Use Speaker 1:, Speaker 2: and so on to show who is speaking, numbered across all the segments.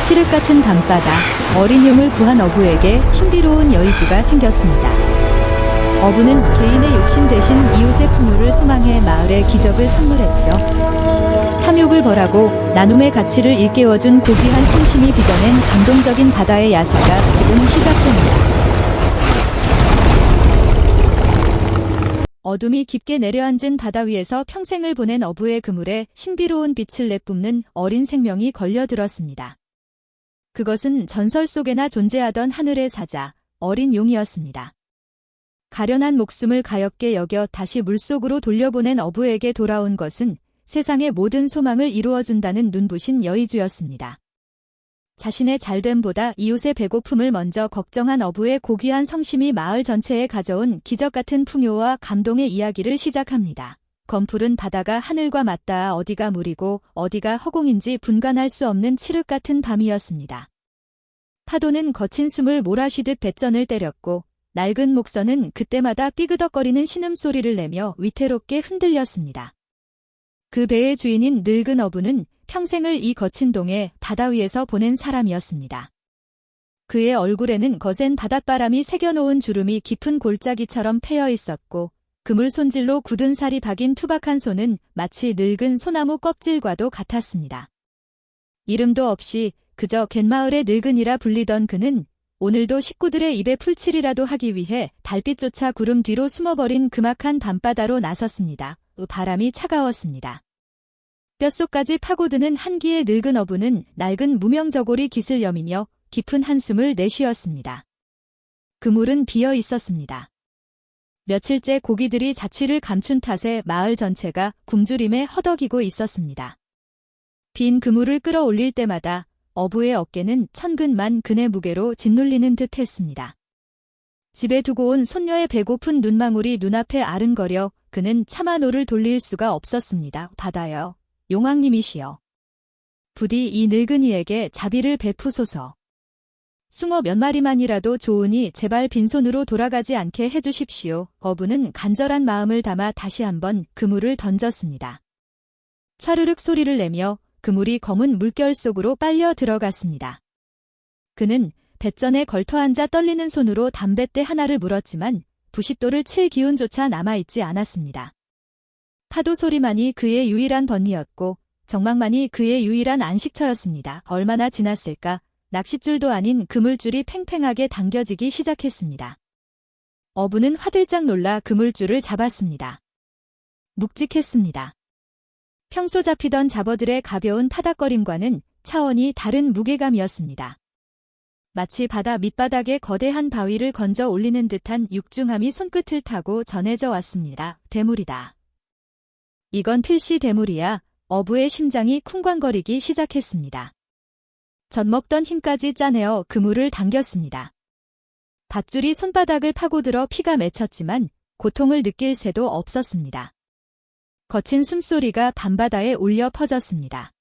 Speaker 1: 칠흑 같은 밤바다, 어린 용을 구한 어부에게 신비로운 여의주가 생겼습니다. 어부는 개인의 욕심 대신 이웃의 풍요를 소망해 마을에 기적을 선물했죠. 탐욕을 벌하고 나눔의 가치를 일깨워준 고귀한 성심이 빚어낸 감동적인 바다의 야사가 지금 시작됩니다. 어둠이 깊게 내려앉은 바다 위에서 평생을 보낸 어부의 그물에 신비로운 빛을 내뿜는 어린 생명이 걸려들었습니다. 그것은 전설 속에나 존재하던 하늘의 사자, 어린 용이었습니다. 가련한 목숨을 가엾게 여겨 다시 물속으로 돌려보낸 어부에게 돌아온 것은 세상의 모든 소망을 이루어준다는 눈부신 여의주였습니다. 자신의 잘됨보다 이웃의 배고픔을 먼저 걱정한 어부의 고귀한 성심이 마을 전체에 가져온 기적같은 풍요와 감동의 이야기를 시작합니다. 검푸른 바다가 하늘과 맞닿아 어디가 물이고 어디가 허공인지 분간할 수 없는 칠흑 같은 밤이었습니다. 파도는 거친 숨을 몰아쉬듯 뱃전을 때렸고 낡은 목선은 그때마다 삐그덕거리는 신음소리를 내며 위태롭게 흔들렸습니다. 그 배의 주인인 늙은 어부는 평생을 이 거친 동해 바다 위에서 보낸 사람이었습니다. 그의 얼굴에는 거센 바닷바람이 새겨놓은 주름이 깊은 골짜기처럼 패여 있었고 그물 손질로 굳은 살이 박인 투박한 손은 마치 늙은 소나무 껍질과도 같았습니다. 이름도 없이 그저 갯마을의 늙은이라 불리던 그는 오늘도 식구들의 입에 풀칠이라도 하기 위해 달빛조차 구름 뒤로 숨어버린 금악한 밤바다로 나섰습니다. 바람이 차가웠습니다. 뼛속까지 파고드는 한기의 늙은 어부는 낡은 무명저고리 깃을 여미며 깊은 한숨을 내쉬었습니다. 그물은 비어 있었습니다. 며칠째 고기들이 자취를 감춘 탓에 마을 전체가 굶주림에 허덕이고 있었습니다. 빈 그물을 끌어올릴 때마다 어부의 어깨는 천근만 근의 무게로 짓눌리는 듯 했습니다. 집에 두고 온 손녀의 배고픈 눈망울이 눈앞에 아른거려 그는 차마 노를 돌릴 수가 없었습니다. 바다여, 용왕님이시여. 부디 이 늙은이에게 자비를 베푸소서. 숭어 몇 마리만이라도 좋으니 제발 빈손으로 돌아가지 않게 해주십시오. 어부는 간절한 마음을 담아 다시 한번 그물을 던졌습니다. 차르륵 소리를 내며 그물이 검은 물결 속으로 빨려 들어갔습니다. 그는 뱃전에 걸터앉아 떨리는 손으로 담뱃대 하나를 물었지만 부싯돌을 칠 기운조차 남아있지 않았습니다. 파도 소리만이 그의 유일한 번뇌였고 정막만이 그의 유일한 안식처였습니다. 얼마나 지났을까? 낚싯줄도 아닌 그물줄이 팽팽하게 당겨지기 시작했습니다. 어부는 화들짝 놀라 그물줄을 잡았습니다. 묵직했습니다. 평소 잡히던 잡어들의 가벼운 파닥거림과는 차원이 다른 무게감이었습니다. 마치 바다 밑바닥에 거대한 바위를 건져 올리는 듯한 육중함이 손끝을 타고 전해져 왔습니다. 대물이다. 이건 필시 대물이야. 어부의 심장이 쿵쾅거리기 시작했습니다. 젖먹던 힘까지 짜내어 그물을 당겼습니다. 밧줄이 손바닥을 파고들어 피가 맺혔지만 고통을 느낄 새도 없었습니다. 거친 숨소리가 밤바다에 울려 퍼졌습니다.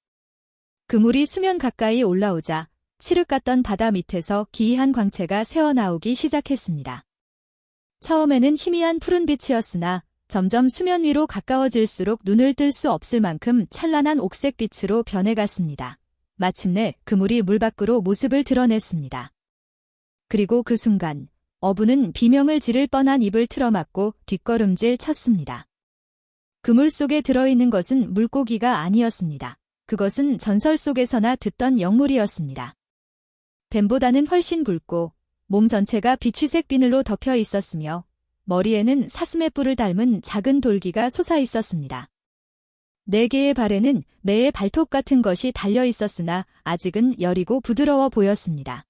Speaker 1: 그물이 수면 가까이 올라오자 칠흑 같던 바다 밑에서 기이한 광채가 새어나오기 시작했습니다. 처음에는 희미한 푸른빛이었으나 점점 수면 위로 가까워질수록 눈을 뜰 수 없을 만큼 찬란한 옥색빛으로 변해갔습니다. 마침내 그물이 물 밖으로 모습을 드러냈습니다. 그리고 그 순간 어부는 비명을 지를 뻔한 입을 틀어막고 뒷걸음질 쳤습니다. 그물 속에 들어있는 것은 물고기가 아니었습니다. 그것은 전설 속에서나 듣던 영물이었습니다. 뱀보다는 훨씬 굵고 몸 전체가 비취색 비늘로 덮여 있었으며 머리에는 사슴의 뿔을 닮은 작은 돌기가 솟아 있었습니다. 4개의 발에는 매의 발톱 같은 것이 달려 있었으나 아직은 여리고 부드러워 보였습니다.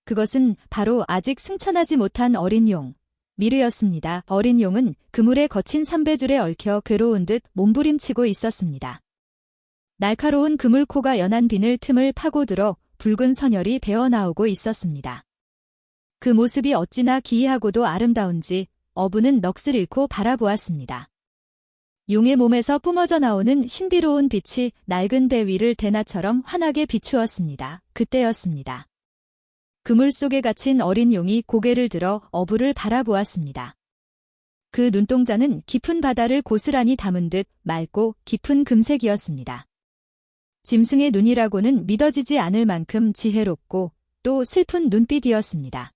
Speaker 1: 그것은 바로 아직 승천하지 못한 어린 용, 미르였습니다. 어린 용은 그물의 거친 삼배줄에 얽혀 괴로운 듯 몸부림치고 있었습니다. 날카로운 그물코가 연한 비늘 틈을 파고들어 붉은 선혈이 배어나오고 있었습니다. 그 모습이 어찌나 기이하고도 아름다운지 어부는 넋을 잃고 바라보았습니다. 용의 몸에서 뿜어져 나오는 신비로운 빛이 낡은 배 위를 대나처럼 환하게 비추었습니다. 그때였습니다. 그물 속에 갇힌 어린 용이 고개를 들어 어부를 바라보았습니다. 그 눈동자는 깊은 바다를 고스란히 담은 듯 맑고 깊은 금색이었습니다. 짐승의 눈이라고는 믿어지지 않을 만큼 지혜롭고 또 슬픈 눈빛이었습니다.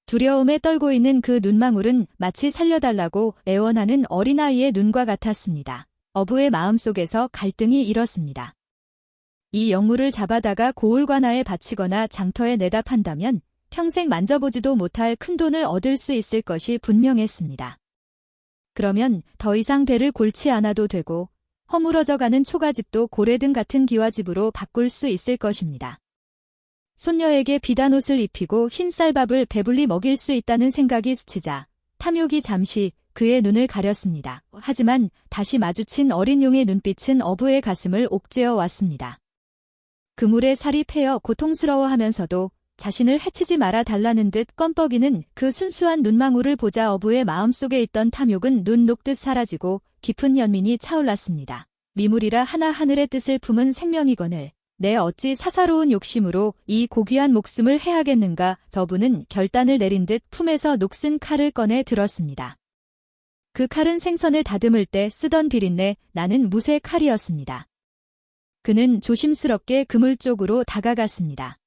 Speaker 1: 두려움에 떨고 있는 그 눈망울은 마치 살려달라고 애원하는 어린아이의 눈과 같았습니다. 어부의 마음속에서 갈등이 일었습니다. 이 영물을 잡아다가 고을관아에 바치거나 장터에 내다 판다면 평생 만져보지도 못할 큰돈을 얻을 수 있을 것이 분명했습니다. 그러면 더 이상 배를 골치 않아도 되고 허물어져가는 초가집도 고래등 같은 기와집으로 바꿀 수 있을 것입니다. 손녀에게 비단옷을 입히고 흰 쌀밥을 배불리 먹일 수 있다는 생각이 스치자 탐욕이 잠시 그의 눈을 가렸습니다. 하지만 다시 마주친 어린 용의 눈빛은 어부의 가슴을 옥죄어 왔습니다. 그물에 살이 패여 고통스러워하면서도 자신을 해치지 말아 달라는 듯 껌뻑이는 그 순수한 눈망울을 보자 어부의 마음속에 있던 탐욕은 눈 녹듯 사라지고 깊은 연민이 차올랐습니다. 미물이라 하나 하늘의 뜻을 품은 생명이거늘 내 어찌 사사로운 욕심으로 이 고귀한 목숨을 해하겠는가. 어부는 결단을 내린 듯 품에서 녹슨 칼을 꺼내 들었습니다. 그 칼은 생선을 다듬을 때 쓰던 비린내 나는 무쇠 칼이었습니다. 그는 조심스럽게 그물 쪽으로 다가갔습니다.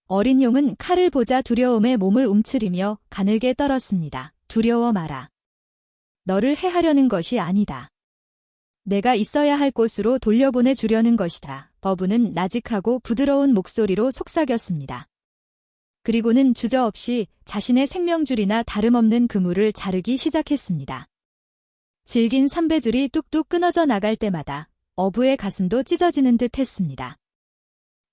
Speaker 1: 어린 용은 칼을 보자 두려움에 몸을 움츠리며 가늘게 떨었습니다. 두려워 마라. 너를 해하려는 것이 아니다. 내가 있어야 할 곳으로 돌려보내 주려는 것이다. 어부는 나직하고 부드러운 목소리로 속삭였습니다. 그리고는 주저없이 자신의 생명줄이나 다름없는 그물을 자르기 시작했습니다. 질긴 삼배줄이 뚝뚝 끊어져 나갈 때마다 어부의 가슴도 찢어지는 듯 했습니다.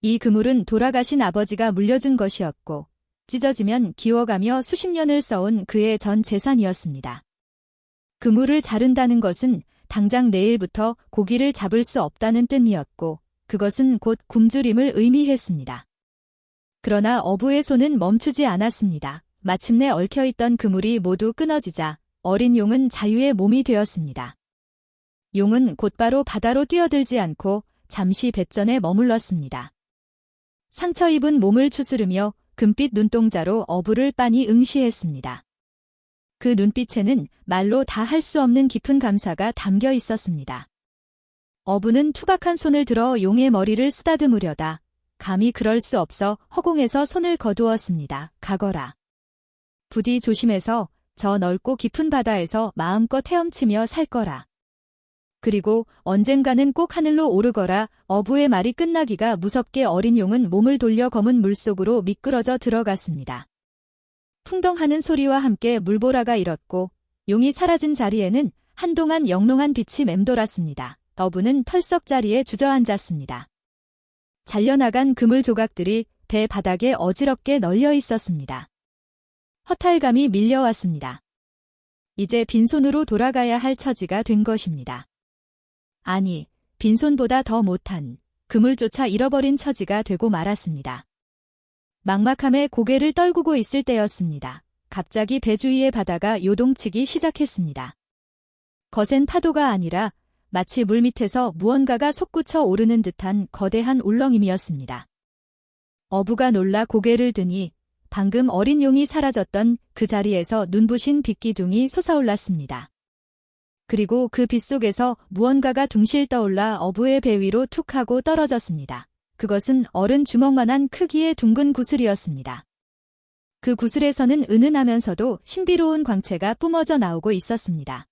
Speaker 1: 이 그물은 돌아가신 아버지가 물려준 것이었고 찢어지면 기워가며 수십 년을 써온 그의 전 재산이었습니다. 그물을 자른다는 것은 당장 내일부터 고기를 잡을 수 없다는 뜻이었고 그것은 곧 굶주림을 의미했습니다. 그러나 어부의 손은 멈추지 않았습니다. 마침내 얽혀있던 그물이 모두 끊어지자 어린 용은 자유의 몸이 되었습니다. 용은 곧바로 바다로 뛰어들지 않고 잠시 뱃전에 머물렀습니다. 상처 입은 몸을 추스르며 금빛 눈동자로 어부를 빤히 응시했습니다. 그 눈빛에는 말로 다 할 수 없는 깊은 감사가 담겨 있었습니다. 어부는 투박한 손을 들어 용의 머리를 쓰다듬으려다 감히 그럴 수 없어 허공에서 손을 거두었습니다. 가거라. 부디 조심해서 저 넓고 깊은 바다에서 마음껏 헤엄치며 살 거라. 그리고 언젠가는 꼭 하늘로 오르거라. 어부의 말이 끝나기가 무섭게 어린 용은 몸을 돌려 검은 물속으로 미끄러져 들어갔습니다. 풍덩하는 소리와 함께 물보라가 일었고 용이 사라진 자리에는 한동안 영롱한 빛이 맴돌았습니다. 어부는 털썩 자리에 주저앉았습니다. 잘려나간 그물 조각들이 배 바닥에 어지럽게 널려 있었습니다. 허탈감이 밀려왔습니다. 이제 빈손으로 돌아가야 할 처지가 된 것입니다. 아니, 빈손보다 더 못한 그물조차 잃어버린 처지가 되고 말았습니다. 막막함에 고개를 떨구고 있을 때였습니다. 갑자기 배 주위의 바다가 요동치기 시작했습니다. 거센 파도가 아니라 마치 물밑에서 무언가가 솟구쳐 오르는 듯한 거대한 울렁임이었습니다. 어부가 놀라 고개를 드니 방금 어린 용이 사라졌던 그 자리에서 눈부신 빛기둥이 솟아올랐습니다. 그리고 그 빛 속에서 무언가가 둥실 떠올라 어부의 배 위로 툭 하고 떨어졌습니다. 그것은 어른 주먹만한 크기의 둥근 구슬이었습니다. 그 구슬에서는 은은하면서도 신비로운 광채가 뿜어져 나오고 있었습니다.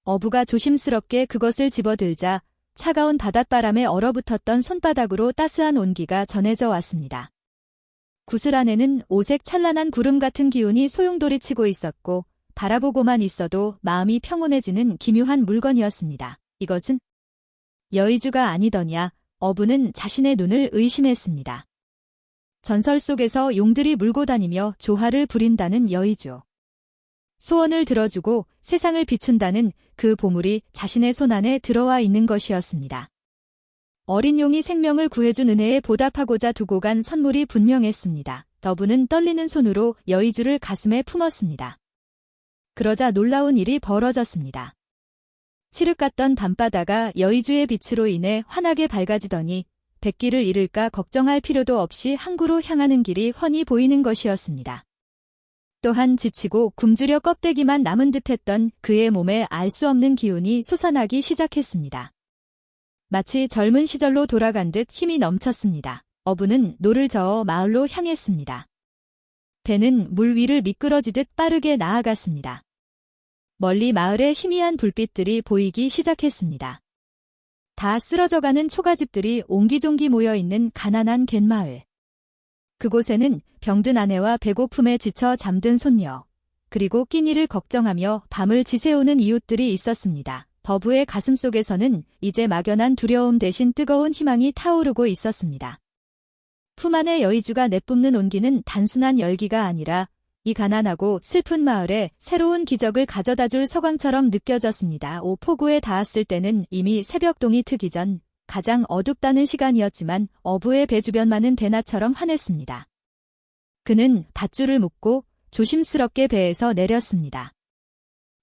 Speaker 1: 어부가 조심스럽게 그것을 집어들자 차가운 바닷바람에 얼어붙었던 손바닥으로 따스한 온기가 전해져 왔습니다. 구슬 안에는 오색 찬란한 구름 같은 기운이 소용돌이치고 있었고 바라보고만 있어도 마음이 평온해지는 기묘한 물건이었습니다. 이것은 여의주가 아니더냐. 어부는 자신의 눈을 의심했습니다. 전설 속에서 용들이 물고 다니며 조화를 부린다는 여의주. 소원을 들어주고 세상을 비춘다는 그 보물이 자신의 손안에 들어와 있는 것이었습니다. 어린 용이 생명을 구해준 은혜에 보답하고자 두고 간 선물이 분명했습니다. 어부는 떨리는 손으로 여의주를 가슴에 품었습니다. 그러자 놀라운 일이 벌어졌습니다. 칠흑 같던 밤바다가 여의주의 빛으로 인해 환하게 밝아지더니 백기를 잃을까 걱정할 필요도 없이 항구로 향하는 길이 훤히 보이는 것이었습니다. 또한 지치고 굶주려 껍데기만 남은 듯했던 그의 몸에 알 수 없는 기운이 솟아나기 시작했습니다. 마치 젊은 시절로 돌아간 듯 힘이 넘쳤습니다. 어부는 노를 저어 마을로 향했습니다. 배는 물 위를 미끄러지듯 빠르게 나아갔습니다. 멀리 마을에 희미한 불빛들이 보이기 시작했습니다. 다 쓰러져가는 초가집들이 옹기종기 모여있는 가난한 갯마을. 그곳에는 병든 아내와 배고픔에 지쳐 잠든 손녀, 그리고 끼니를 걱정하며 밤을 지새우는 이웃들이 있었습니다. 어부의 가슴속에서는 이제 막연한 두려움 대신 뜨거운 희망이 타오르고 있었습니다. 품 안의 여의주가 내뿜는 온기는 단순한 열기가 아니라 이 가난하고 슬픈 마을에 새로운 기적을 가져다줄 서광처럼 느껴졌습니다. 폭우에 닿았을 때는 이미 새벽동이 트기 전 가장 어둡다는 시간이었지만 어부의 배 주변만은 대낮처럼 환했습니다. 그는 밧줄을 묶고 조심스럽게 배에서 내렸습니다.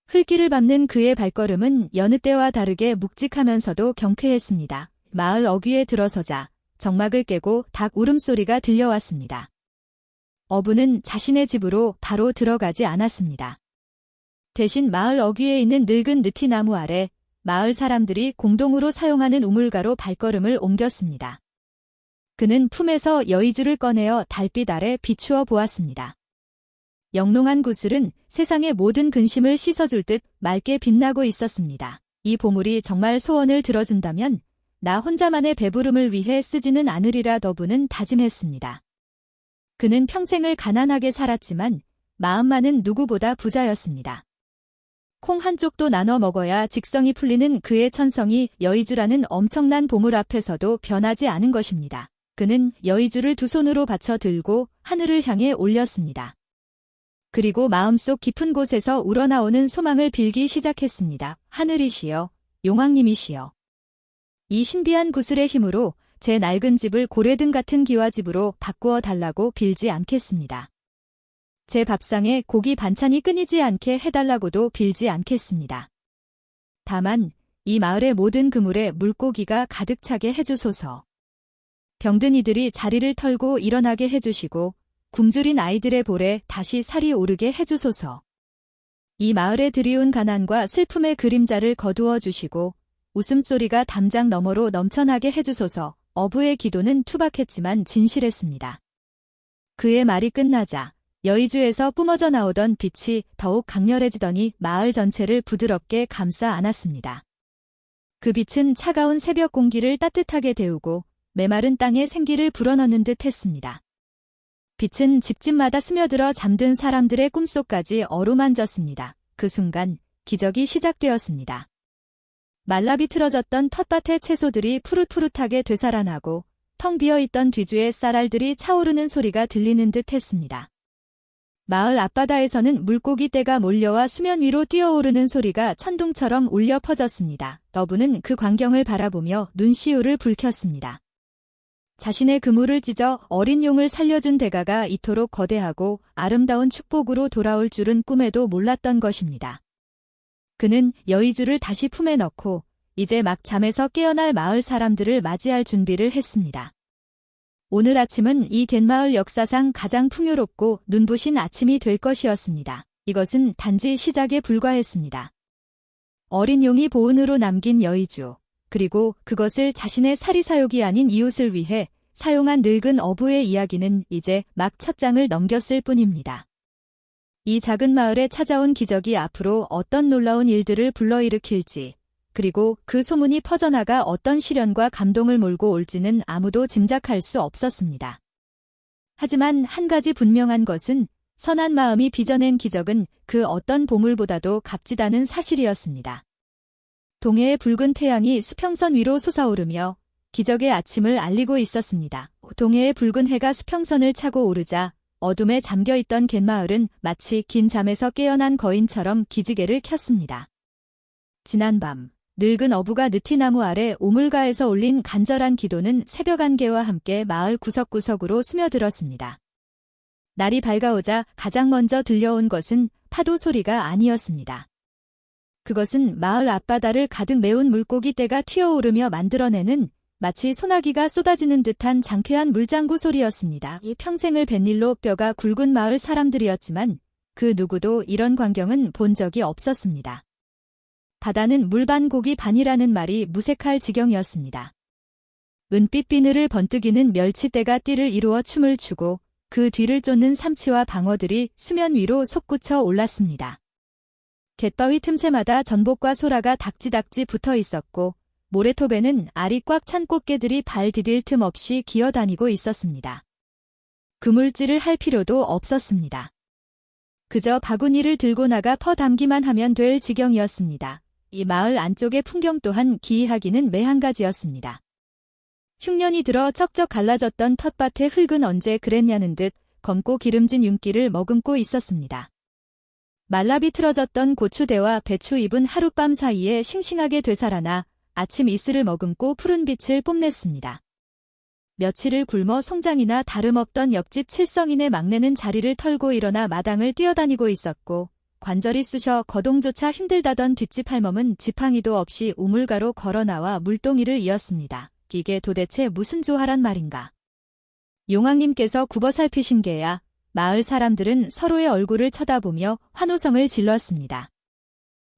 Speaker 1: 흘길을 밟는 그의 발걸음은 여느 때와 다르게 묵직하면서도 경쾌했습니다. 마을 어귀에 들어서자 정막을 깨고 닭 울음소리가 들려왔습니다. 어부는 자신의 집으로 바로 들어가지 않았습니다. 대신 마을 어귀에 있는 늙은 느티나무 아래 마을 사람들이 공동으로 사용하는 우물가로 발걸음을 옮겼습니다. 그는 품에서 여의주를 꺼내어 달빛 아래 비추어 보았습니다. 영롱한 구슬은 세상의 모든 근심을 씻어줄 듯 맑게 빛나고 있었습니다. 이 보물이 정말 소원을 들어준다면 나 혼자만의 배부름을 위해 쓰지는 않으리라 어부는 다짐했습니다. 그는 평생을 가난하게 살았지만 마음만은 누구보다 부자였습니다. 콩 한 쪽도 나눠 먹어야 직성이 풀리는 그의 천성이 여의주라는 엄청난 보물 앞에서도 변하지 않은 것입니다. 그는 여의주를 두 손으로 받쳐 들고 하늘을 향해 올렸습니다. 그리고 마음속 깊은 곳에서 우러나오는 소망을 빌기 시작했습니다. 하늘이시여, 용왕님이시여. 이 신비한 구슬의 힘으로 제 낡은 집을 고래등 같은 기와집으로 바꾸어 달라고 빌지 않겠습니다. 제 밥상에 고기 반찬이 끊이지 않게 해달라고도 빌지 않겠습니다. 다만 이 마을의 모든 그물에 물고기가 가득 차게 해주소서. 병든 이들이 자리를 털고 일어나게 해주시고 굶주린 아이들의 볼에 다시 살이 오르게 해주소서. 이 마을에 드리운 가난과 슬픔의 그림자를 거두어 주시고 웃음소리가 담장 너머로 넘쳐나게 해주소서. 어부의 기도는 투박했지만 진실했습니다. 그의 말이 끝나자 여의주에서 뿜어져 나오던 빛이 더욱 강렬해지더니 마을 전체를 부드럽게 감싸 안았습니다. 그 빛은 차가운 새벽 공기를 따뜻하게 데우고 메마른 땅에 생기를 불어넣는 듯 했습니다. 빛은 집집마다 스며들어 잠든 사람들의 꿈속까지 어루만졌습니다. 그 순간 기적이 시작되었습니다. 말라 비틀어졌던 텃밭의 채소들이 푸릇푸릇하게 되살아나고 텅 비어있던 뒤주의 쌀알들이 차오르는 소리가 들리는 듯 했습니다. 마을 앞바다에서는 물고기 떼가 몰려와 수면 위로 뛰어오르는 소리가 천둥처럼 울려 퍼졌습니다. 어부는 그 광경을 바라보며 눈시울을 붉혔습니다. 자신의 그물을 찢어 어린 용을 살려준 대가가 이토록 거대하고 아름다운 축복으로 돌아올 줄은 꿈에도 몰랐던 것입니다. 그는 여의주를 다시 품에 넣고 이제 막 잠에서 깨어날 마을 사람들을 맞이할 준비를 했습니다. 오늘 아침은 이 갯마을 역사상 가장 풍요롭고 눈부신 아침이 될 것이었습니다. 이것은 단지 시작에 불과했습니다. 어린 용이 보은으로 남긴 여의주, 그리고 그것을 자신의 사리사욕이 아닌 이웃을 위해 사용한 늙은 어부의 이야기는 이제 막 첫 장을 넘겼을 뿐입니다. 이 작은 마을에 찾아온 기적이 앞으로 어떤 놀라운 일들을 불러일으킬지, 그리고 그 소문이 퍼져나가 어떤 시련과 감동을 몰고 올지는 아무도 짐작할 수 없었습니다. 하지만 한 가지 분명한 것은 선한 마음이 빚어낸 기적은 그 어떤 보물보다도 값지다는 사실이었습니다. 동해의 붉은 태양이 수평선 위로 솟아오르며 기적의 아침을 알리고 있었습니다. 동해의 붉은 해가 수평선을 차고 오르자 어둠에 잠겨있던 갯마을은 마치 긴 잠에서 깨어난 거인처럼 기지개를 켰습니다. 지난밤 늙은 어부가 느티나무 아래 우물가에서 올린 간절한 기도는 새벽 안개와 함께 마을 구석구석으로 스며들었습니다. 날이 밝아오자 가장 먼저 들려온 것은 파도 소리가 아니었습니다. 그것은 마을 앞바다를 가득 메운 물고기 떼가 튀어오르며 만들어내는 마치 소나기가 쏟아지는 듯한 장쾌한 물장구 소리였습니다. 이 평생을 뱃일로 뼈가 굵은 마을 사람들이었지만 그 누구도 이런 광경은 본 적이 없었습니다. 바다는 물 반 고기 반이라는 말이 무색할 지경이었습니다. 은빛 비늘을 번뜩이는 멸치떼가 띠를 이루어 춤을 추고 그 뒤를 쫓는 삼치와 방어들이 수면 위로 솟구쳐 올랐습니다. 갯바위 틈새마다 전복과 소라가 닥지닥지 붙어 있었고 모래톱에는 알이 꽉 찬 꽃게들이 발 디딜 틈 없이 기어다니고 있었습니다. 그물질을 할 필요도 없었습니다. 그저 바구니를 들고 나가 퍼 담기만 하면 될 지경이었습니다. 이 마을 안쪽의 풍경 또한 기이하기는 매한가지였습니다. 흉년이 들어 쩍쩍 갈라졌던 텃밭의 흙은 언제 그랬냐는 듯 검고 기름진 윤기를 머금고 있었습니다. 말라 비틀어졌던 고추대와 배추잎은 하룻밤 사이에 싱싱하게 되살아나 아침 이슬을 머금고 푸른 빛을 뽐냈습니다. 며칠을 굶어 송장이나 다름없던 옆집 칠성인의 막내는 자리를 털고 일어나 마당을 뛰어다니고 있었고 관절이 쑤셔 거동조차 힘들다던 뒷집 할멈은 지팡이도 없이 우물가로 걸어나와 물동이를 이었습니다. 이게 도대체 무슨 조화란 말인가. 용왕님께서 굽어 살피신 게야. 마을 사람들은 서로의 얼굴을 쳐다보며 환호성을 질렀습니다.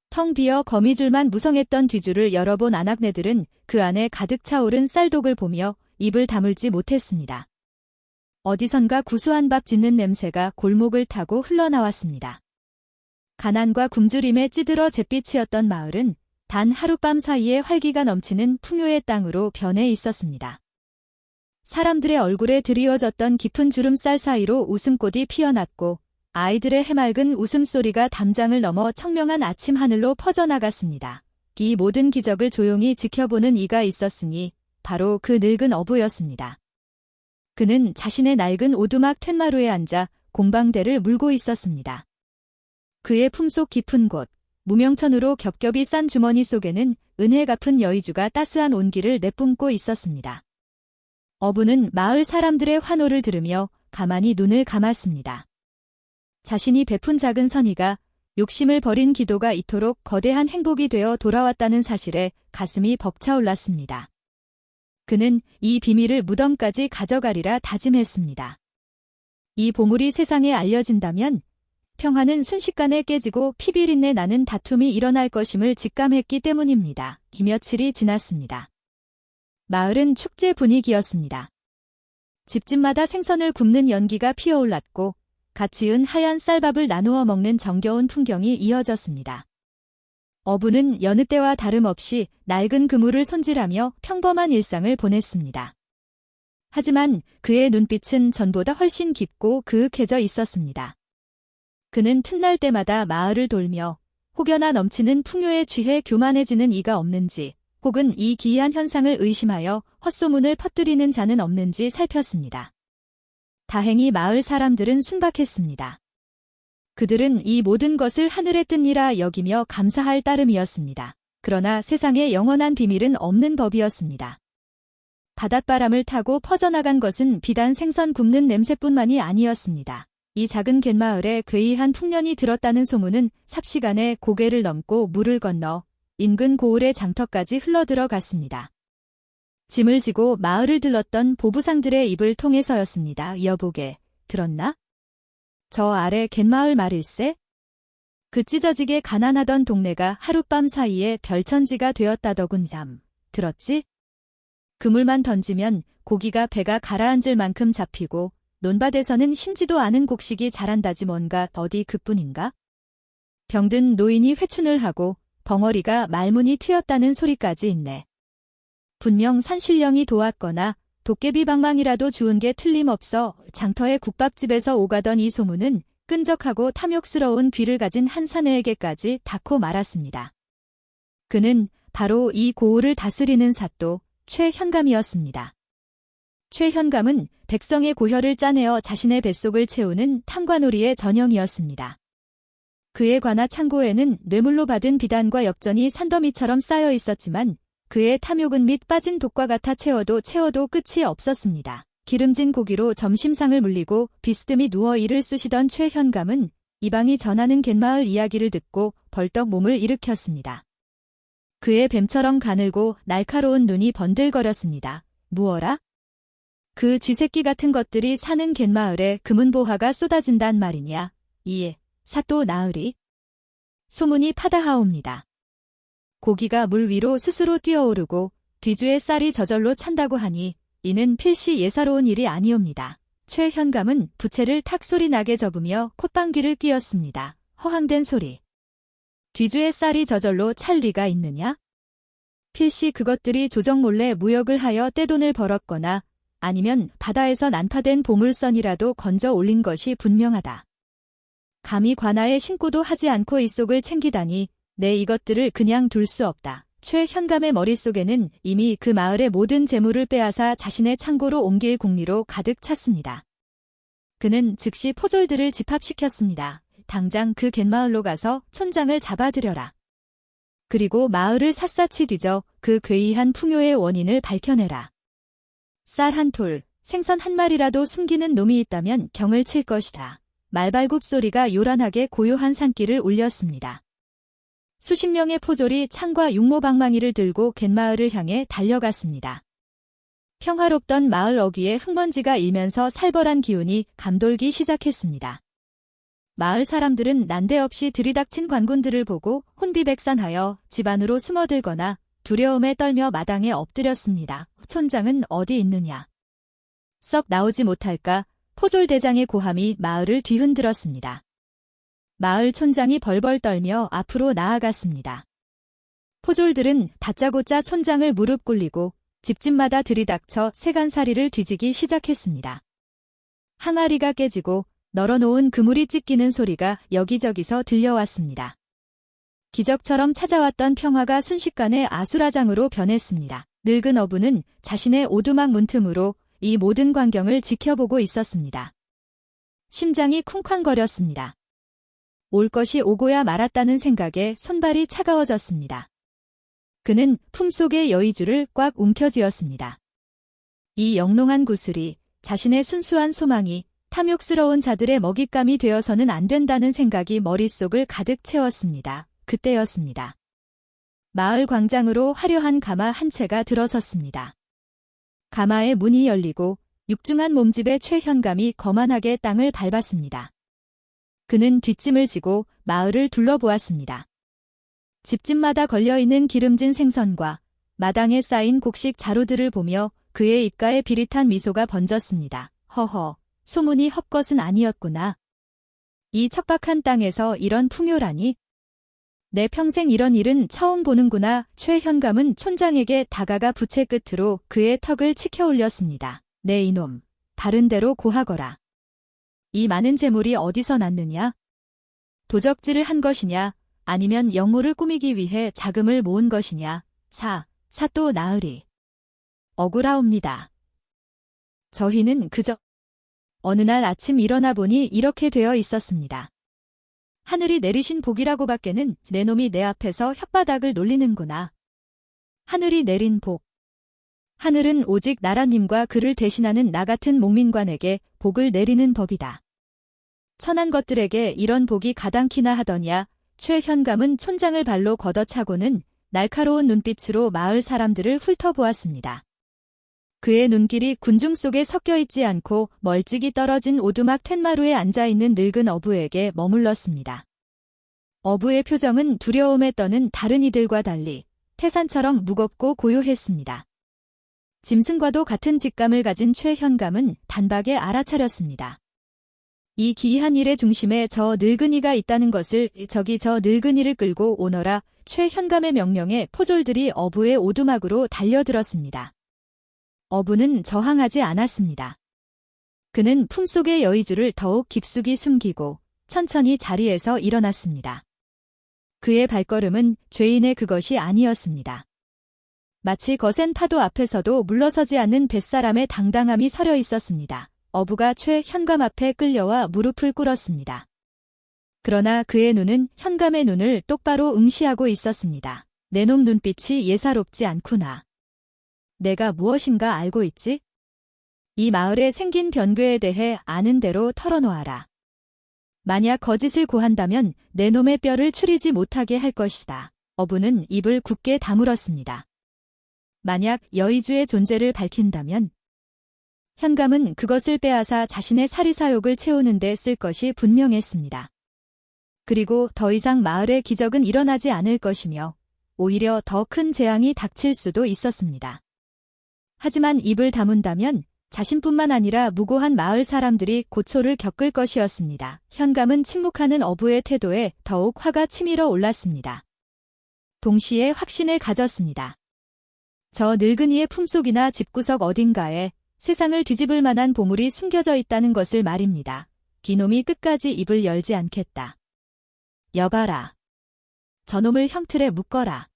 Speaker 1: 텅 비어 거미줄만 무성했던 뒤줄을 열어본 아낙네들은 그 안에 가득 차오른 쌀독을 보며 입을 다물지 못했습니다. 어디선가 구수한 밥 짓는 냄새가 골목을 타고 흘러나왔습니다. 가난과 굶주림에 찌들어 잿빛이었던 마을은 단 하룻밤 사이에 활기가 넘치는 풍요의 땅으로 변해 있었습니다. 사람들의 얼굴에 드리워졌던 깊은 주름살 사이로 웃음꽃이 피어났고 아이들의 해맑은 웃음소리가 담장을 넘어 청명한 아침 하늘로 퍼져나갔습니다. 이 모든 기적을 조용히 지켜보는 이가 있었으니 바로 그 늙은 어부였습니다. 그는 자신의 낡은 오두막 툇마루에 앉아 곰방대를 물고 있었습니다. 그의 품속 깊은 곳, 무명천으로 겹겹이 싼 주머니 속에는 은혜 갚은 여의주가 따스한 온기를 내뿜고 있었습니다. 어부는 마을 사람들의 환호를 들으며 가만히 눈을 감았습니다. 자신이 베푼 작은 선의가 욕심을 버린 기도가 이토록 거대한 행복이 되어 돌아왔다는 사실에 가슴이 벅차올랐습니다. 그는 이 비밀을 무덤까지 가져가리라 다짐했습니다. 이 보물이 세상에 알려진다면 평화는 순식간에 깨지고 피비린내 나는 다툼이 일어날 것임을 직감했기 때문입니다. 며칠이 지났습니다. 마을은 축제 분위기였습니다. 집집마다 생선을 굽는 연기가 피어올랐고 갓 지은 하얀 쌀밥을 나누어 먹는 정겨운 풍경이 이어졌습니다. 어부는 여느 때와 다름없이 낡은 그물을 손질하며 평범한 일상을 보냈습니다. 하지만 그의 눈빛은 전보다 훨씬 깊고 그윽해져 있었습니다. 그는 틈날 때마다 마을을 돌며 혹여나 넘치는 풍요에 취해 교만해지는 이가 없는지 혹은 이 기이한 현상을 의심하여 헛소문을 퍼뜨리는 자는 없는지 살폈습니다. 다행히 마을 사람들은 순박했습니다. 그들은 이 모든 것을 하늘에 뜬 이라 여기며 감사할 따름이었습니다. 그러나 세상에 영원한 비밀은 없는 법이었습니다. 바닷바람을 타고 퍼져나간 것은 비단 생선 굽는 냄새뿐만이 아니었습니다. 이 작은 갯마을에 괴이한 풍년이 들었다는 소문은 삽시간에 고개를 넘고 물을 건너 인근 고을의 장터까지 흘러들어갔습니다. 짐을 지고 마을을 들렀던 보부상들의 입을 통해서였습니다. 여보게, 들었나? 저 아래 갯마을 말일세? 그 찢어지게 가난하던 동네가 하룻밤 사이에 별천지가 되었다더군. 들었지? 그물만 던지면 고기가 배가 가라앉을 만큼 잡히고 논밭에서는 심지도 않은 곡식이 자란다지 뭔가 어디 그뿐인가? 병든 노인이 회춘을 하고 벙어리가 말문이 트였다는 소리까지 있네. 분명 산신령이 도왔거나 도깨비 방망이라도 주운 게 틀림없어 장터의 국밥집에서 오가던 이 소문은 끈적하고 탐욕스러운 귀를 가진 한 사내에게까지 닿고 말았습니다. 그는 바로 이 고을을 다스리는 사또 최현감이었습니다. 최현감은 백성의 고혈을 짜내어 자신의 뱃속을 채우는 탐관오리의 전형이었습니다. 그의 관아 창고에는 뇌물로 받은 비단과 엽전이 산더미처럼 쌓여 있었지만 그의 탐욕은 밑 빠진 독과 같아 채워도 끝이 없었습니다. 기름진 고기로 점심상을 물리고 비스듬히 누워 이를 쑤시던 최현감은 이방이 전하는 갯마을 이야기를 듣고 벌떡 몸을 일으켰습니다. 그의 뱀처럼 가늘고 날카로운 눈이 번들거렸습니다. 무어라? 그 쥐새끼 같은 것들이 사는 갯마을에 금은보화가 쏟아진단 말이냐? 이에 사또 나으리. 소문이 파다하옵니다. 고기가 물 위로 스스로 뛰어오르고 뒤주의 쌀이 저절로 찬다고 하니 이는 필시 예사로운 일이 아니옵니다. 최 현감은 부채를 탁 소리 나게 접으며 콧방귀를 뀌었습니다. 허황된 소리. 뒤주의 쌀이 저절로 찰 리가 있느냐? 필시 그것들이 조정 몰래 무역을 하여 떼돈을 벌었거나 아니면 바다에서 난파된 보물선이라도 건져 올린 것이 분명하다. 감히 관아에 신고도 하지 않고 이 속을 챙기다니 내 이것들을 그냥 둘 수 없다. 최 현감의 머릿속에는 이미 그 마을의 모든 재물을 빼앗아 자신의 창고로 옮길 공리로 가득 찼습니다. 그는 즉시 포졸들을 집합시켰습니다. 당장 그 갯마을로 가서 촌장을 잡아들여라. 그리고 마을을 샅샅이 뒤져 그 괴이한 풍요의 원인을 밝혀내라. 쌀 한 톨, 생선 한 마리라도 숨기는 놈이 있다면 경을 칠 것이다. 말발굽 소리가 요란하게 고요한 산길을 울렸습니다. 수십 명의 포졸이 창과 육모방망이를 들고 갯마을을 향해 달려갔습니다. 평화롭던 마을 어귀에 흙먼지가 일면서 살벌한 기운이 감돌기 시작했습니다. 마을 사람들은 난데없이 들이닥친 관군들을 보고 혼비백산하여 집 안으로 숨어들거나 두려움에 떨며 마당에 엎드렸습니다. 촌장은 어디 있느냐? 썩 나오지 못할까? 포졸대장의 고함이 마을을 뒤흔들었습니다. 마을 촌장이 벌벌 떨며 앞으로 나아갔습니다. 포졸들은 다짜고짜 촌장을 무릎 꿇리고 집집마다 들이닥쳐 세간살이를 뒤지기 시작했습니다. 항아리가 깨지고 널어놓은 그물이 찢기는 소리가 여기저기서 들려왔습니다. 기적처럼 찾아왔던 평화가 순식간에 아수라장으로 변했습니다. 늙은 어부는 자신의 오두막 문틈으로 이 모든 광경을 지켜보고 있었습니다. 심장이 쿵쾅거렸습니다. 올 것이 오고야 말았다는 생각에 손발이 차가워졌습니다. 그는 품속의 여의주를 꽉 움켜쥐었습니다. 이 영롱한 구슬이 자신의 순수한 소망이 탐욕스러운 자들의 먹잇감이 되어서는 안 된다는 생각이 머릿속을 가득 채웠습니다. 그때였습니다. 마을 광장으로 화려한 가마 한 채가 들어섰습니다. 가마의 문이 열리고 육중한 몸집의 최 현감이 거만하게 땅을 밟았습니다. 그는 뒷짐을 지고 마을을 둘러보았습니다. 집집마다 걸려있는 기름진 생선과 마당에 쌓인 곡식 자루들을 보며 그의 입가에 비릿한 미소가 번졌습니다. 허허, 소문이 헛것은 아니었구나. 이 척박한 땅에서 이런 풍요라니? 내 평생 이런 일은 처음 보는구나. 최 현감은 촌장에게 다가가 부채 끝으로 그의 턱을 치켜 올렸습니다. 네 이놈, 바른대로 고하거라. 이 많은 재물이 어디서 났느냐? 도적질을 한 것이냐? 아니면 영모를 꾸미기 위해 자금을 모은 것이냐? 또 나으리. 억울하옵니다. 저희는 그저 어느 날 아침 일어나 보니 이렇게 되어 있었습니다. 하늘이 내리신 복이라고 밖에는 내 놈이 내 앞에서 혓바닥을 놀리는구나. 하늘이 내린 복. 하늘은 오직 나라님과 그를 대신하는 나 같은 목민관에게 복을 내리는 법이다. 천한 것들에게 이런 복이 가당키나 하더냐. 최 현감은 촌장을 발로 걷어차고는 날카로운 눈빛으로 마을 사람들을 훑어보았습니다. 그의 눈길이 군중 속에 섞여 있지 않고 멀찍이 떨어진 오두막 툇마루에 앉아있는 늙은 어부에게 머물렀습니다. 어부의 표정은 두려움에 떠는 다른 이들과 달리 태산처럼 무겁고 고요했습니다. 짐승과도 같은 직감을 가진 최 현감은 단박에 알아차렸습니다. 이 기이한 일의 중심에 저 늙은이가 있다는 것을 저기 저 늙은이를 끌고 오너라. 최 현감의 명령에 포졸들이 어부의 오두막으로 달려들었습니다. 어부는 저항하지 않았습니다. 그는 품속의 여의주를 더욱 깊숙이 숨기고 천천히 자리에서 일어났습니다. 그의 발걸음은 죄인의 그것이 아니었습니다. 마치 거센 파도 앞에서도 물러서지 않는 뱃사람의 당당함이 서려 있었습니다. 어부가 최 현감 앞에 끌려와 무릎을 꿇었습니다. 그러나 그의 눈은 현감의 눈을 똑바로 응시하고 있었습니다. 내 놈 눈빛이 예사롭지 않구나. 내가 무엇인가 알고 있지? 이 마을에 생긴 변괴에 대해 아는 대로 털어놓아라. 만약 거짓을 고한다면 내 놈의 뼈를 추리지 못하게 할 것이다. 어부는 입을 굳게 다물었습니다. 만약 여의주의 존재를 밝힌다면 현감은 그것을 빼앗아 자신의 사리사욕을 채우는 데 쓸 것이 분명했습니다. 그리고 더 이상 마을에 기적은 일어나지 않을 것이며 오히려 더 큰 재앙이 닥칠 수도 있었습니다. 하지만 입을 다문다면 자신뿐만 아니라 무고한 마을 사람들이 고초를 겪을 것이었습니다. 현감은 침묵하는 어부의 태도에 더욱 화가 치밀어 올랐습니다. 동시에 확신을 가졌습니다. 저 늙은이의 품속이나 집구석 어딘가에 세상을 뒤집을 만한 보물이 숨겨져 있다는 것을 말입니다. 기놈이 끝까지 입을 열지 않겠다. 여봐라. 저놈을 형틀에 묶어라.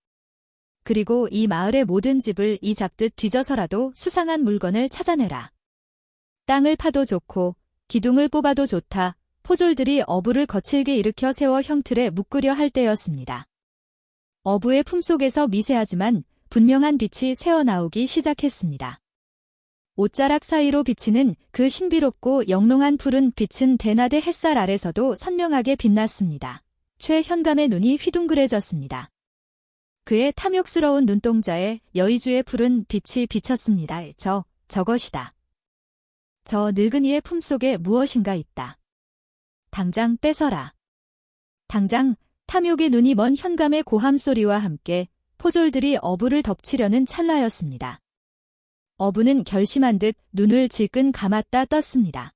Speaker 1: 그리고 이 마을의 모든 집을 이 잡듯 뒤져서라도 수상한 물건을 찾아내라. 땅을 파도 좋고 기둥을 뽑아도 좋다. 포졸들이 어부를 거칠게 일으켜 세워 형틀에 묶으려 할 때였습니다. 어부의 품속에서 미세하지만 분명한 빛이 새어나오기 시작했습니다. 옷자락 사이로 비치는 그 신비롭고 영롱한 푸른 빛은 대낮의 햇살 아래서도 선명하게 빛났습니다. 최현감의 눈이 휘둥그레졌습니다. 그의 탐욕스러운 눈동자에 여의주의 푸른 빛이 비쳤습니다. 저것이다. 저 늙은이의 품속에 무엇인가 있다. 당장 뺏어라. 당장. 탐욕의 눈이 먼 현감의 고함 소리와 함께 포졸들이 어부를 덮치려는 찰나였습니다. 어부는 결심한 듯 눈을 질끈 감았다 떴습니다.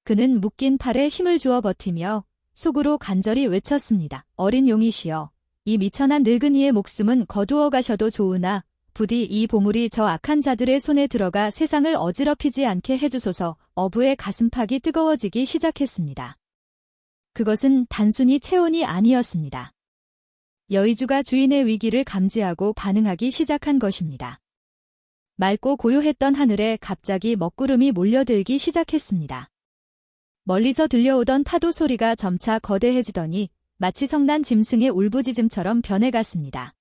Speaker 1: 그는 묶인 팔에 힘을 주어 버티며 속으로 간절히 외쳤습니다. 어린 용이시여, 이 미천한 늙은이의 목숨은 거두어 가셔도 좋으나 부디 이 보물이 저 악한 자들의 손에 들어가 세상을 어지럽히지 않게 해주소서. 어부의 가슴팍이 뜨거워지기 시작했습니다. 그것은 단순히 체온이 아니었습니다. 여의주가 주인의 위기를 감지하고 반응하기 시작한 것입니다. 맑고 고요했던 하늘에 갑자기 먹구름이 몰려들기 시작했습니다. 멀리서 들려오던 파도 소리가 점차 거대해지더니 마치 성난 짐승의 울부짖음처럼 변해갔습니다.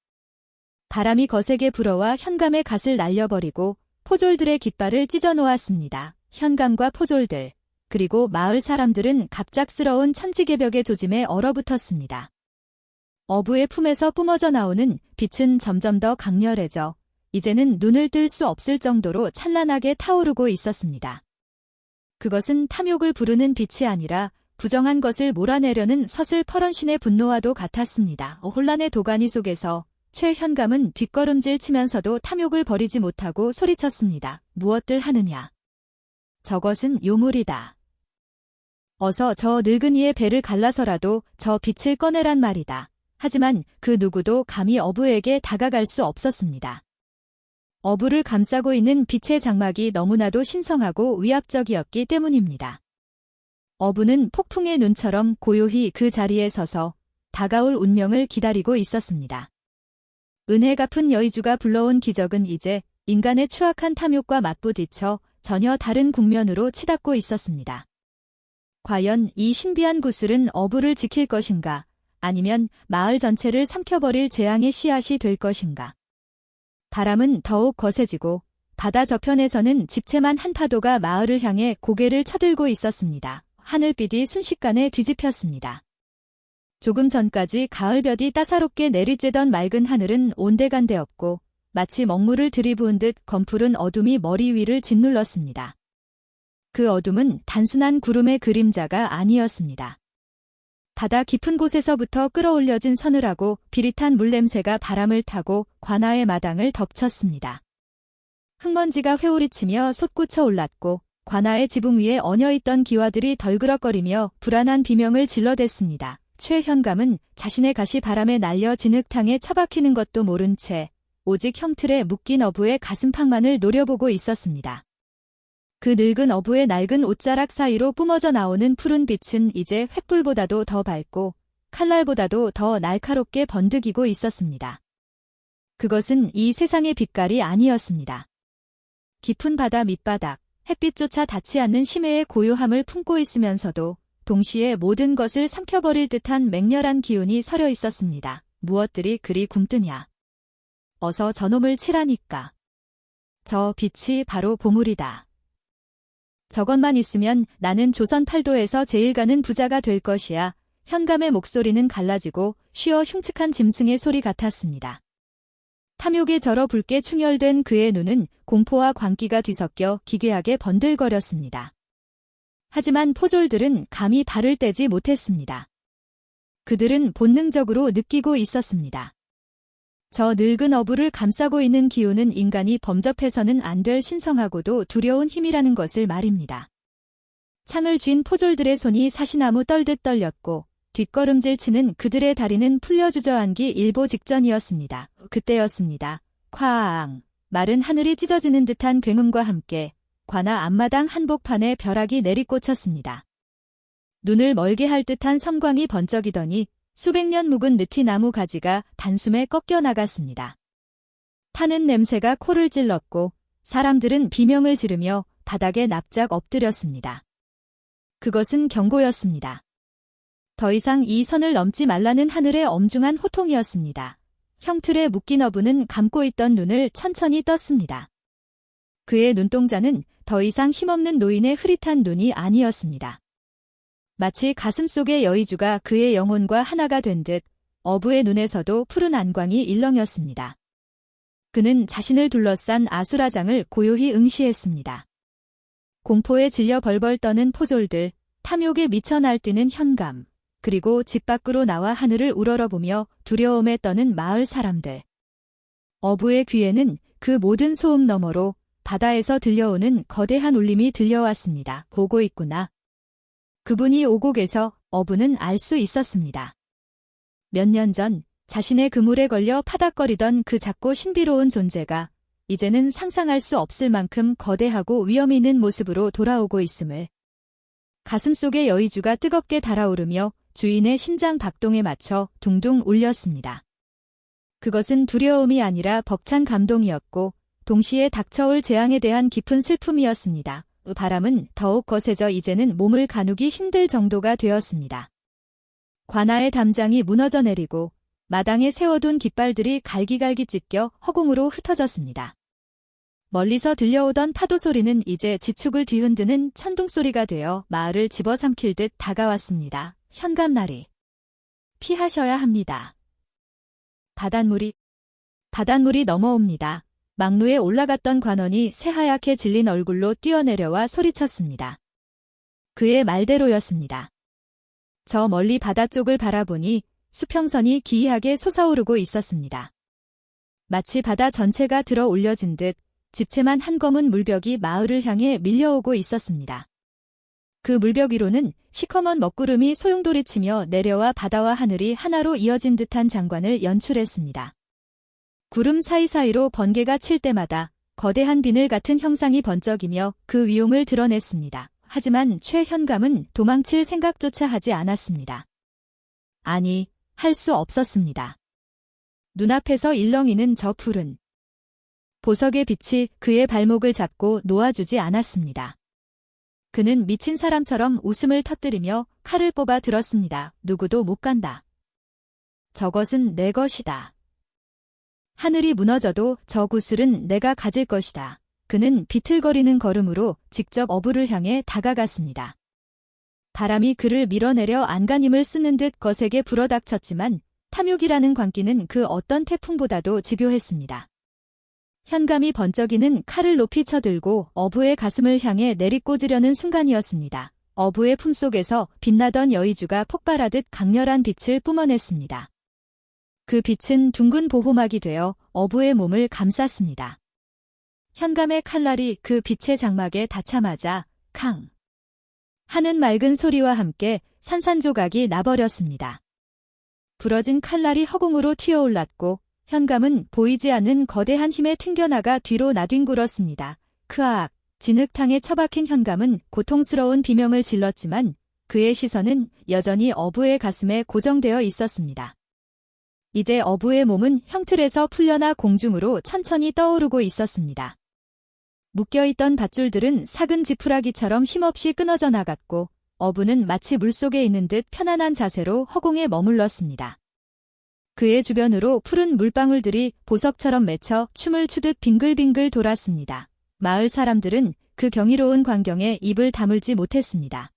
Speaker 1: 바람이 거세게 불어와 현감의 갓을 날려버리고 포졸들의 깃발을 찢어놓았습니다. 현감과 포졸들, 그리고 마을 사람들은 갑작스러운 천지개벽의 조짐에 얼어붙었습니다. 어부의 품에서 뿜어져 나오는 빛은 점점 더 강렬해져 이제는 눈을 뜰 수 없을 정도로 찬란하게 타오르고 있었습니다. 그것은 탐욕을 부르는 빛이 아니라 부정한 것을 몰아내려는 서슬퍼런신의 분노와도 같았습니다. 혼란의 도가니 속에서 최현감은 뒷걸음질 치면서도 탐욕을 버리지 못하고 소리쳤습니다. 무엇들 하느냐. 저것은 요물이다. 어서 저 늙은이의 배를 갈라서라도 저 빛을 꺼내란 말이다. 하지만 그 누구도 감히 어부에게 다가갈 수 없었습니다. 어부를 감싸고 있는 빛의 장막이 너무나도 신성하고 위압적이었기 때문입니다. 어부는 폭풍의 눈처럼 고요히 그 자리에 서서 다가올 운명을 기다리고 있었습니다. 은혜 갚은 여의주가 불러온 기적은 이제 인간의 추악한 탐욕과 맞부딪혀 전혀 다른 국면으로 치닫고 있었습니다. 과연 이 신비한 구슬은 어부를 지킬 것인가, 아니면 마을 전체를 삼켜버릴 재앙의 씨앗이 될 것인가. 바람은 더욱 거세지고 바다 저편에서는 집채만 한 파도가 마을을 향해 고개를 쳐들고 있었습니다. 하늘빛이 순식간에 뒤집혔습니다. 조금 전까지 가을볕이 따사롭게 내리쬐던 맑은 하늘은 온데간데 없고 마치 먹물을 들이부은 듯 검푸른 어둠이 머리 위를 짓눌렀습니다. 그 어둠은 단순한 구름의 그림자가 아니었습니다. 바다 깊은 곳에서부터 끌어올려진 서늘하고 비릿한 물냄새가 바람을 타고 관아의 마당을 덮쳤습니다. 흙먼지가 회오리치며 솟구쳐 올랐고 관아의 지붕 위에 얹어있던 기와들이 덜그럭거리며 불안한 비명을 질러댔습니다. 최현감은 자신의 갓이 바람에 날려 진흙탕에 처박히는 것도 모른 채 오직 형틀에 묶인 어부의 가슴팍만을 노려보고 있었습니다. 그 늙은 어부의 낡은 옷자락 사이로 뿜어져 나오는 푸른 빛은 이제 횃불보다도 더 밝고 칼날보다도 더 날카롭게 번득이고 있었습니다. 그것은 이 세상의 빛깔이 아니었습니다. 깊은 바다 밑바닥, 햇빛조차 닿지 않는 심해의 고요함을 품고 있으면서도 동시에 모든 것을 삼켜버릴 듯한 맹렬한 기운이 서려 있었습니다. 무엇들이 그리 굼뜨냐. 어서 저놈을 치라니까. 저 빛이 바로 보물이다. 저것만 있으면 나는 조선 팔도에서 제일 가는 부자가 될 것이야. 현감의 목소리는 갈라지고 쉬어 흉측한 짐승의 소리 같았습니다. 탐욕에 절어 붉게 충혈된 그의 눈은 공포와 광기가 뒤섞여 기괴하게 번들거렸습니다. 하지만 포졸들은 감히 발을 떼지 못했습니다. 그들은 본능적으로 느끼고 있었습니다. 저 늙은 어부를 감싸고 있는 기운은 인간이 범접해서는 안 될 신성하고도 두려운 힘이라는 것을 말입니다. 창을 쥔 포졸들의 손이 사시나무 떨듯 떨렸고 뒷걸음질 치는 그들의 다리는 풀려 주저앉기 일보 직전이었습니다. 그때였습니다. 쾅! 마른 하늘이 찢어지는 듯한 굉음과 함께 관아 앞마당 한복판에 벼락이 내리꽂혔습니다. 눈을 멀게 할 듯한 섬광이 번쩍이더니 수백 년 묵은 느티나무 가지가 단숨에 꺾여 나갔습니다. 타는 냄새가 코를 찔렀고 사람들은 비명을 지르며 바닥에 납작 엎드렸습니다. 그것은 경고였습니다. 더 이상 이 선을 넘지 말라는 하늘의 엄중한 호통이었습니다. 형틀에 묶인 어부는 감고 있던 눈을 천천히 떴습니다. 그의 눈동자는 더 이상 힘없는 노인의 흐릿한 눈이 아니었습니다. 마치 가슴속의 여의주가 그의 영혼과 하나가 된 듯 어부의 눈에서도 푸른 안광이 일렁였습니다. 그는 자신을 둘러싼 아수라장을 고요히 응시했습니다. 공포에 질려 벌벌 떠는 포졸들, 탐욕에 미쳐 날뛰는 현감, 그리고 집 밖으로 나와 하늘을 우러러보며 두려움에 떠는 마을 사람들. 어부의 귀에는 그 모든 소음 너머로 바다에서 들려오는 거대한 울림이 들려왔습니다. 보고 있구나. 그분이 오고 계셔. 어부는 알 수 있었습니다. 몇 년 전 자신의 그물에 걸려 파닥거리던 그 작고 신비로운 존재가 이제는 상상할 수 없을 만큼 거대하고 위험 있는 모습으로 돌아오고 있음을. 가슴속의 여의주가 뜨겁게 달아오르며 주인의 심장 박동에 맞춰 둥둥 울렸습니다. 그것은 두려움이 아니라 벅찬 감동이었고 동시에 닥쳐올 재앙에 대한 깊은 슬픔이었습니다. 바람은 더욱 거세져 이제는 몸을 가누기 힘들 정도가 되었습니다. 관아의 담장이 무너져 내리고 마당에 세워둔 깃발들이 갈기갈기 찢겨 허공으로 흩어졌습니다. 멀리서 들려오던 파도 소리는 이제 지축을 뒤흔드는 천둥 소리가 되어 마을을 집어삼킬 듯 다가왔습니다. 현감나리. 피하셔야 합니다. 바닷물이 넘어옵니다. 막루에 올라갔던 관원이 새하얗게 질린 얼굴로 뛰어내려와 소리쳤습니다. 그의 말대로였습니다. 저 멀리 바다 쪽을 바라보니 수평선이 기이하게 솟아오르고 있었습니다. 마치 바다 전체가 들어 올려진 듯 집채만 한 검은 물벽이 마을을 향해 밀려오고 있었습니다. 그 물벽 위로는 시커먼 먹구름이 소용돌이치며 내려와 바다와 하늘이 하나로 이어진 듯한 장관을 연출했습니다. 구름 사이사이로 번개가 칠 때마다 거대한 비늘 같은 형상이 번쩍이며 그 위용을 드러냈습니다. 하지만 최현감은 도망칠 생각조차 하지 않았습니다. 아니, 할 수 없었습니다. 눈앞에서 일렁이는 저 푸른 보석의 빛이 그의 발목을 잡고 놓아주지 않았습니다. 그는 미친 사람처럼 웃음을 터뜨리며 칼을 뽑아 들었습니다. 누구도 못 간다. 저것은 내 것이다. 하늘이 무너져도 저 구슬은 내가 가질 것이다. 그는 비틀거리는 걸음으로 직접 어부를 향해 다가갔습니다. 바람이 그를 밀어내려 안간힘을 쓰는 듯 거세게 불어닥쳤지만 탐욕이라는 광기는 그 어떤 태풍보다도 집요했습니다. 현감이 번쩍이는 칼을 높이 쳐들고 어부의 가슴을 향해 내리꽂으려는 순간이었습니다. 어부의 품속에서 빛나던 여의주가 폭발하듯 강렬한 빛을 뿜어냈습니다. 그 빛은 둥근 보호막이 되어 어부의 몸을 감쌌습니다. 현감의 칼날이 그 빛의 장막에 닿자마자 캉 하는 맑은 소리와 함께 산산조각이 나버렸습니다. 부러진 칼날이 허공으로 튀어올랐고 현감은 보이지 않는 거대한 힘에 튕겨나가 뒤로 나뒹굴었습니다. 크악! 진흙탕에 처박힌 현감은 고통스러운 비명을 질렀지만 그의 시선은 여전히 어부의 가슴에 고정되어 있었습니다. 이제 어부의 몸은 형틀에서 풀려나 공중으로 천천히 떠오르고 있었습니다. 묶여있던 밧줄들은 삭은 지푸라기처럼 힘없이 끊어져 나갔고 어부는 마치 물속에 있는 듯 편안한 자세로 허공에 머물렀습니다. 그의 주변으로 푸른 물방울들이 보석처럼 맺혀 춤을 추듯 빙글빙글 돌았습니다. 마을 사람들은 그 경이로운 광경에 입을 다물지 못했습니다.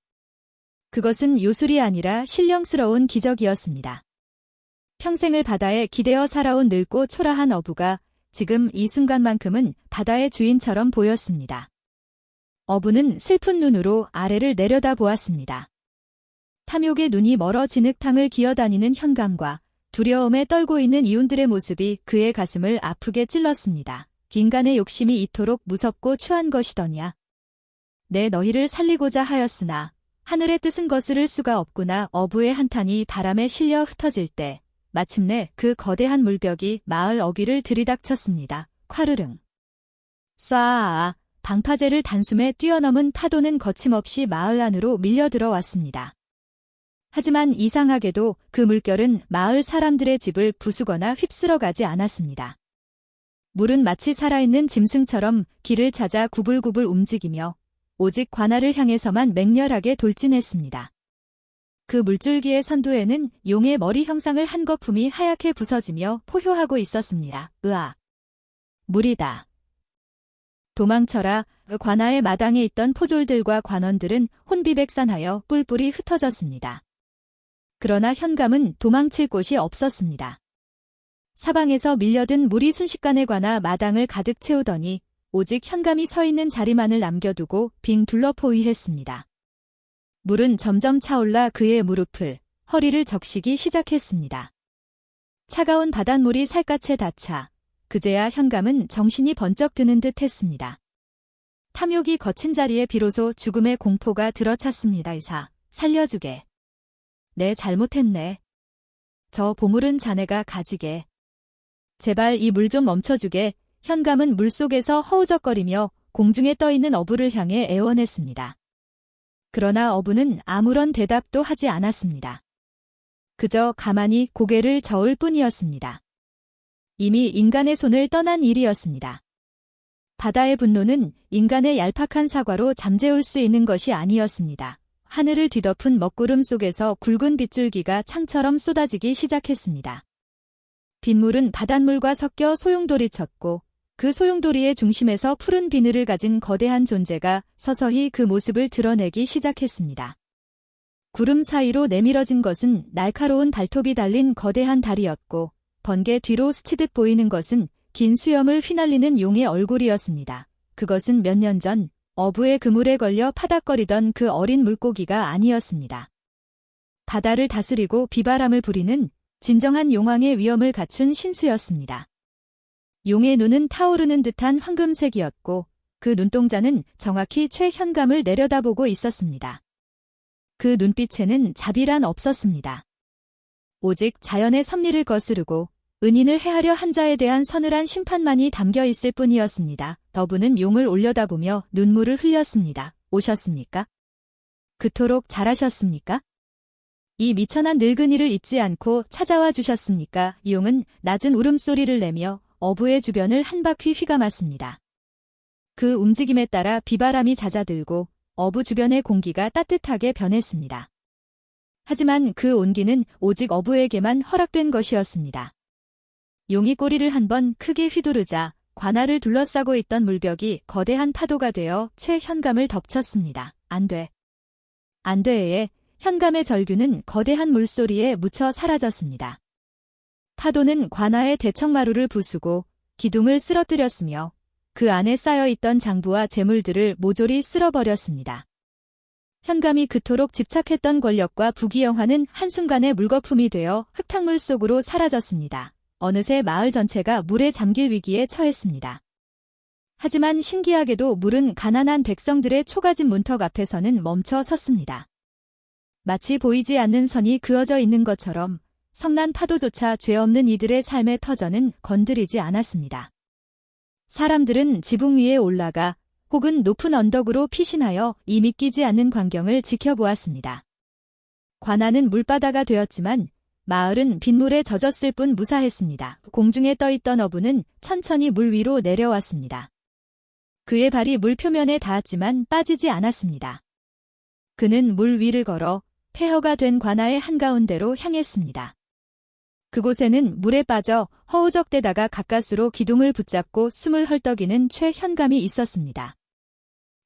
Speaker 1: 그것은 요술이 아니라 신령스러운 기적이었습니다. 평생을 바다에 기대어 살아온 늙고 초라한 어부가 지금 이 순간만큼은 바다의 주인처럼 보였습니다. 어부는 슬픈 눈으로 아래를 내려다 보았습니다. 탐욕의 눈이 멀어 진흙탕을 기어다니는 현감과 두려움에 떨고 있는 이훈들의 모습이 그의 가슴을 아프게 찔렀습니다. 인간의 욕심이 이토록 무섭고 추한 것이더냐. 내 너희를 살리고자 하였으나 하늘의 뜻은 거스를 수가 없구나. 어부의 한탄이 바람에 실려 흩어질 때 마침내 그 거대한 물벽이 마을 어귀를 들이닥쳤습니다. 콰르릉. 쏴아. 방파제를 단숨에 뛰어넘은 파도는 거침없이 마을 안으로 밀려 들어왔습니다. 하지만 이상하게도 그 물결은 마을 사람들의 집을 부수거나 휩쓸어 가지 않았습니다. 물은 마치 살아있는 짐승처럼 길을 찾아 구불구불 움직이며 오직 관아를 향해서만 맹렬하게 돌진했습니다. 그 물줄기의 선두에는 용의 머리 형상을 한 거품이 하얗게 부서지며 포효하고 있었습니다. 으악! 물이다. 도망쳐라. 관아의 마당에 있던 포졸들과 관원들은 혼비백산하여 뿔뿔이 흩어졌습니다. 그러나 현감은 도망칠 곳이 없었습니다. 사방에서 밀려든 물이 순식간에 관아 마당을 가득 채우더니 오직 현감이 서 있는 자리만을 남겨두고 빙 둘러 포위했습니다. 물은 점점 차올라 그의 무릎을, 허리를 적시기 시작했습니다. 차가운 바닷물이 살갗에 닿자 그제야 현감은 정신이 번쩍 드는 듯 했습니다. 탐욕이 거친 자리에 비로소 죽음의 공포가 들어찼습니다. 이사, 살려주게. 내 잘못했네. 저 보물은 자네가 가지게. 제발 이 물 좀 멈춰주게. 현감은 물속에서 허우적거리며 공중에 떠있는 어부를 향해 애원했습니다. 그러나 어부는 아무런 대답도 하지 않았습니다. 그저 가만히 고개를 저을 뿐이었습니다. 이미 인간의 손을 떠난 일이었습니다. 바다의 분노는 인간의 얄팍한 사과로 잠재울 수 있는 것이 아니었습니다. 하늘을 뒤덮은 먹구름 속에서 굵은 빗줄기가 창처럼 쏟아지기 시작했습니다. 빗물은 바닷물과 섞여 소용돌이 쳤고 그 소용돌이의 중심에서 푸른 비늘을 가진 거대한 존재가 서서히 그 모습을 드러내기 시작했습니다. 구름 사이로 내밀어진 것은 날카로운 발톱이 달린 거대한 다리였고 번개 뒤로 스치듯 보이는 것은 긴 수염을 휘날리는 용의 얼굴이었습니다. 그것은 몇 년 전 어부의 그물에 걸려 파닥거리던 그 어린 물고기가 아니었습니다. 바다를 다스리고 비바람을 부리는 진정한 용왕의 위엄을 갖춘 신수였습니다. 용의 눈은 타오르는 듯한 황금색이었고 그 눈동자는 정확히 최현감을 내려다보고 있었습니다. 그 눈빛에는 자비란 없었습니다. 오직 자연의 섭리를 거스르고 은인을 해하려 한 자에 대한 서늘한 심판만이 담겨 있을 뿐이었습니다. 어부는 용을 올려다보며 눈물을 흘렸습니다. 오셨습니까? 그토록 잘하셨습니까? 이 미천한 늙은이를 잊지 않고 찾아와 주셨습니까? 용은 낮은 울음소리를 내며 어부의 주변을 한 바퀴 휘감았습니다. 그 움직임에 따라 비바람이 잦아들고 어부 주변의 공기가 따뜻하게 변했습니다. 하지만 그 온기는 오직 어부에게만 허락된 것이었습니다. 용이 꼬리를 한번 크게 휘두르자 관아를 둘러싸고 있던 물벽이 거대한 파도가 되어 최현감을 덮쳤습니다. 안 돼. 안 돼에 현감의 절규는 거대한 물소리에 묻혀 사라졌습니다. 파도는 관아의 대청마루를 부수고 기둥을 쓰러뜨렸으며 그 안에 쌓여있던 장부와 재물들을 모조리 쓸어버렸습니다. 현감이 그토록 집착했던 권력과 부귀영화는 한순간에 물거품이 되어 흙탕물 속으로 사라졌습니다. 어느새 마을 전체가 물에 잠길 위기에 처했습니다. 하지만 신기하게도 물은 가난한 백성들의 초가집 문턱 앞에서는 멈춰 섰습니다. 마치 보이지 않는 선이 그어져 있는 것처럼 성난 파도조차 죄 없는 이들의 삶의 터전은 건드리지 않았습니다. 사람들은 지붕 위에 올라가 혹은 높은 언덕으로 피신하여 이 믿기지 않는 광경을 지켜보았습니다. 관아는 물바다가 되었지만 마을은 빗물에 젖었을 뿐 무사했습니다. 공중에 떠있던 어부는 천천히 물 위로 내려왔습니다. 그의 발이 물 표면에 닿았지만 빠지지 않았습니다. 그는 물 위를 걸어 폐허가 된 관아의 한가운데로 향했습니다. 그곳에는 물에 빠져 허우적대다가 가까스로 기둥을 붙잡고 숨을 헐떡이는 최현감이 있었습니다.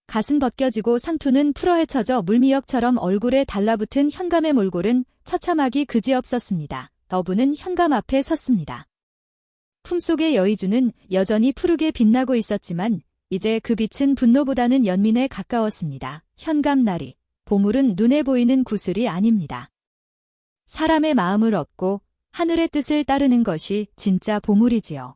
Speaker 1: 갓은 벗겨지고 상투는 풀어헤쳐져 물미역처럼 얼굴에 달라붙은 현감의 몰골은 처참하기 그지없었습니다. 어부는 현감 앞에 섰습니다. 품속의 여의주는 여전히 푸르게 빛나고 있었지만 이제 그 빛은 분노보다는 연민에 가까웠습니다. 현감나리, 보물은 눈에 보이는 구슬이 아닙니다. 사람의 마음을 얻고 하늘의 뜻을 따르는 것이 진짜 보물이지요.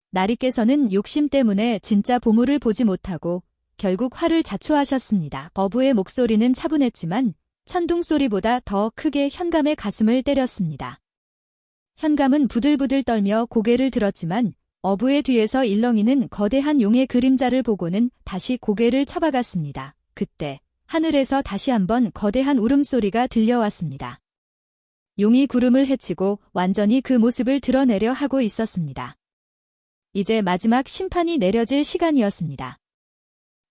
Speaker 1: 나리께서는 욕심 때문에 진짜 보물을 보지 못하고 결국 화를 자초하셨습니다. 어부의 목소리는 차분했지만 천둥 소리보다 더 크게 현감의 가슴을 때렸습니다. 현감은 부들부들 떨며 고개를 들었지만 어부의 뒤에서 일렁이는 거대한 용의 그림자를 보고는 다시 고개를 쳐박았습니다. 그때 하늘에서 다시 한번 거대한 울음소리가 들려왔습니다. 용이 구름을 헤치고 완전히 그 모습을 드러내려 하고 있었습니다. 이제 마지막 심판이 내려질 시간이었습니다.